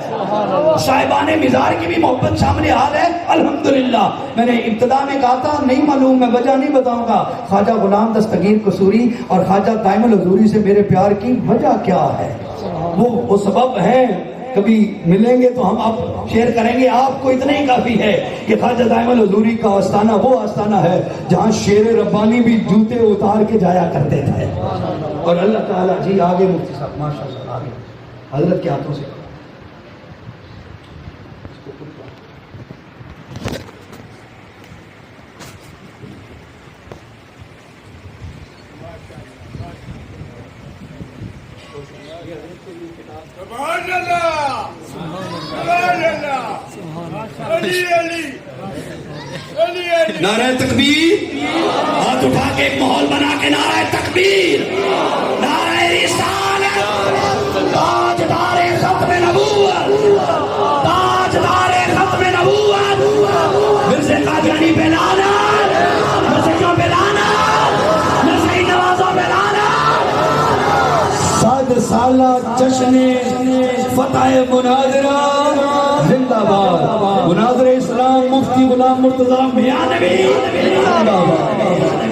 صاحبان مزار کی بھی محبت شامل حال ہے الحمدللہ. میں نے ابتدا میں کہا تھا نہیں معلوم, میں وجہ نہیں بتاؤں گا. خواجہ غلام دستگیر قصوری اور خواجہ دائم الحضوری سے میرے پیار کی وجہ کیا ہے, وہ سبب ہیں. کبھی ملیں گے تو ہم آپ شیئر کریں گے. آپ کو اتنا ہی کافی ہے کہ خواجہ دائم الحضوری کا آستانہ وہ آستانہ ہے جہاں شیر ربانی بھی جوتے اتار کے جایا کرتے تھے. اور اللہ تعالیٰ جی آگے مفتی صاحب ماشاء اللہ آگے حضرت کے ہاتھوں سے سبحان اللہ, سبحان اللہ, علی علی علی علی. نعرہ تکبیر, ہاتھ اٹھا کے ایک ماحول بنا کے نعرہ تکبیر, نعرہ رسالت, تاجدار ختم نبوت, تاجدار ختم نبوت, مرزا قادیانی پہ لعنت, مرزا پہ لعنت, مرزا نوازوں پہ لعنت. 100 سالہ جشن فتح مناظرہ زندہ باد. مناظر اسلام مفتی غلام مرتضیٰ میانوی زندہ باد.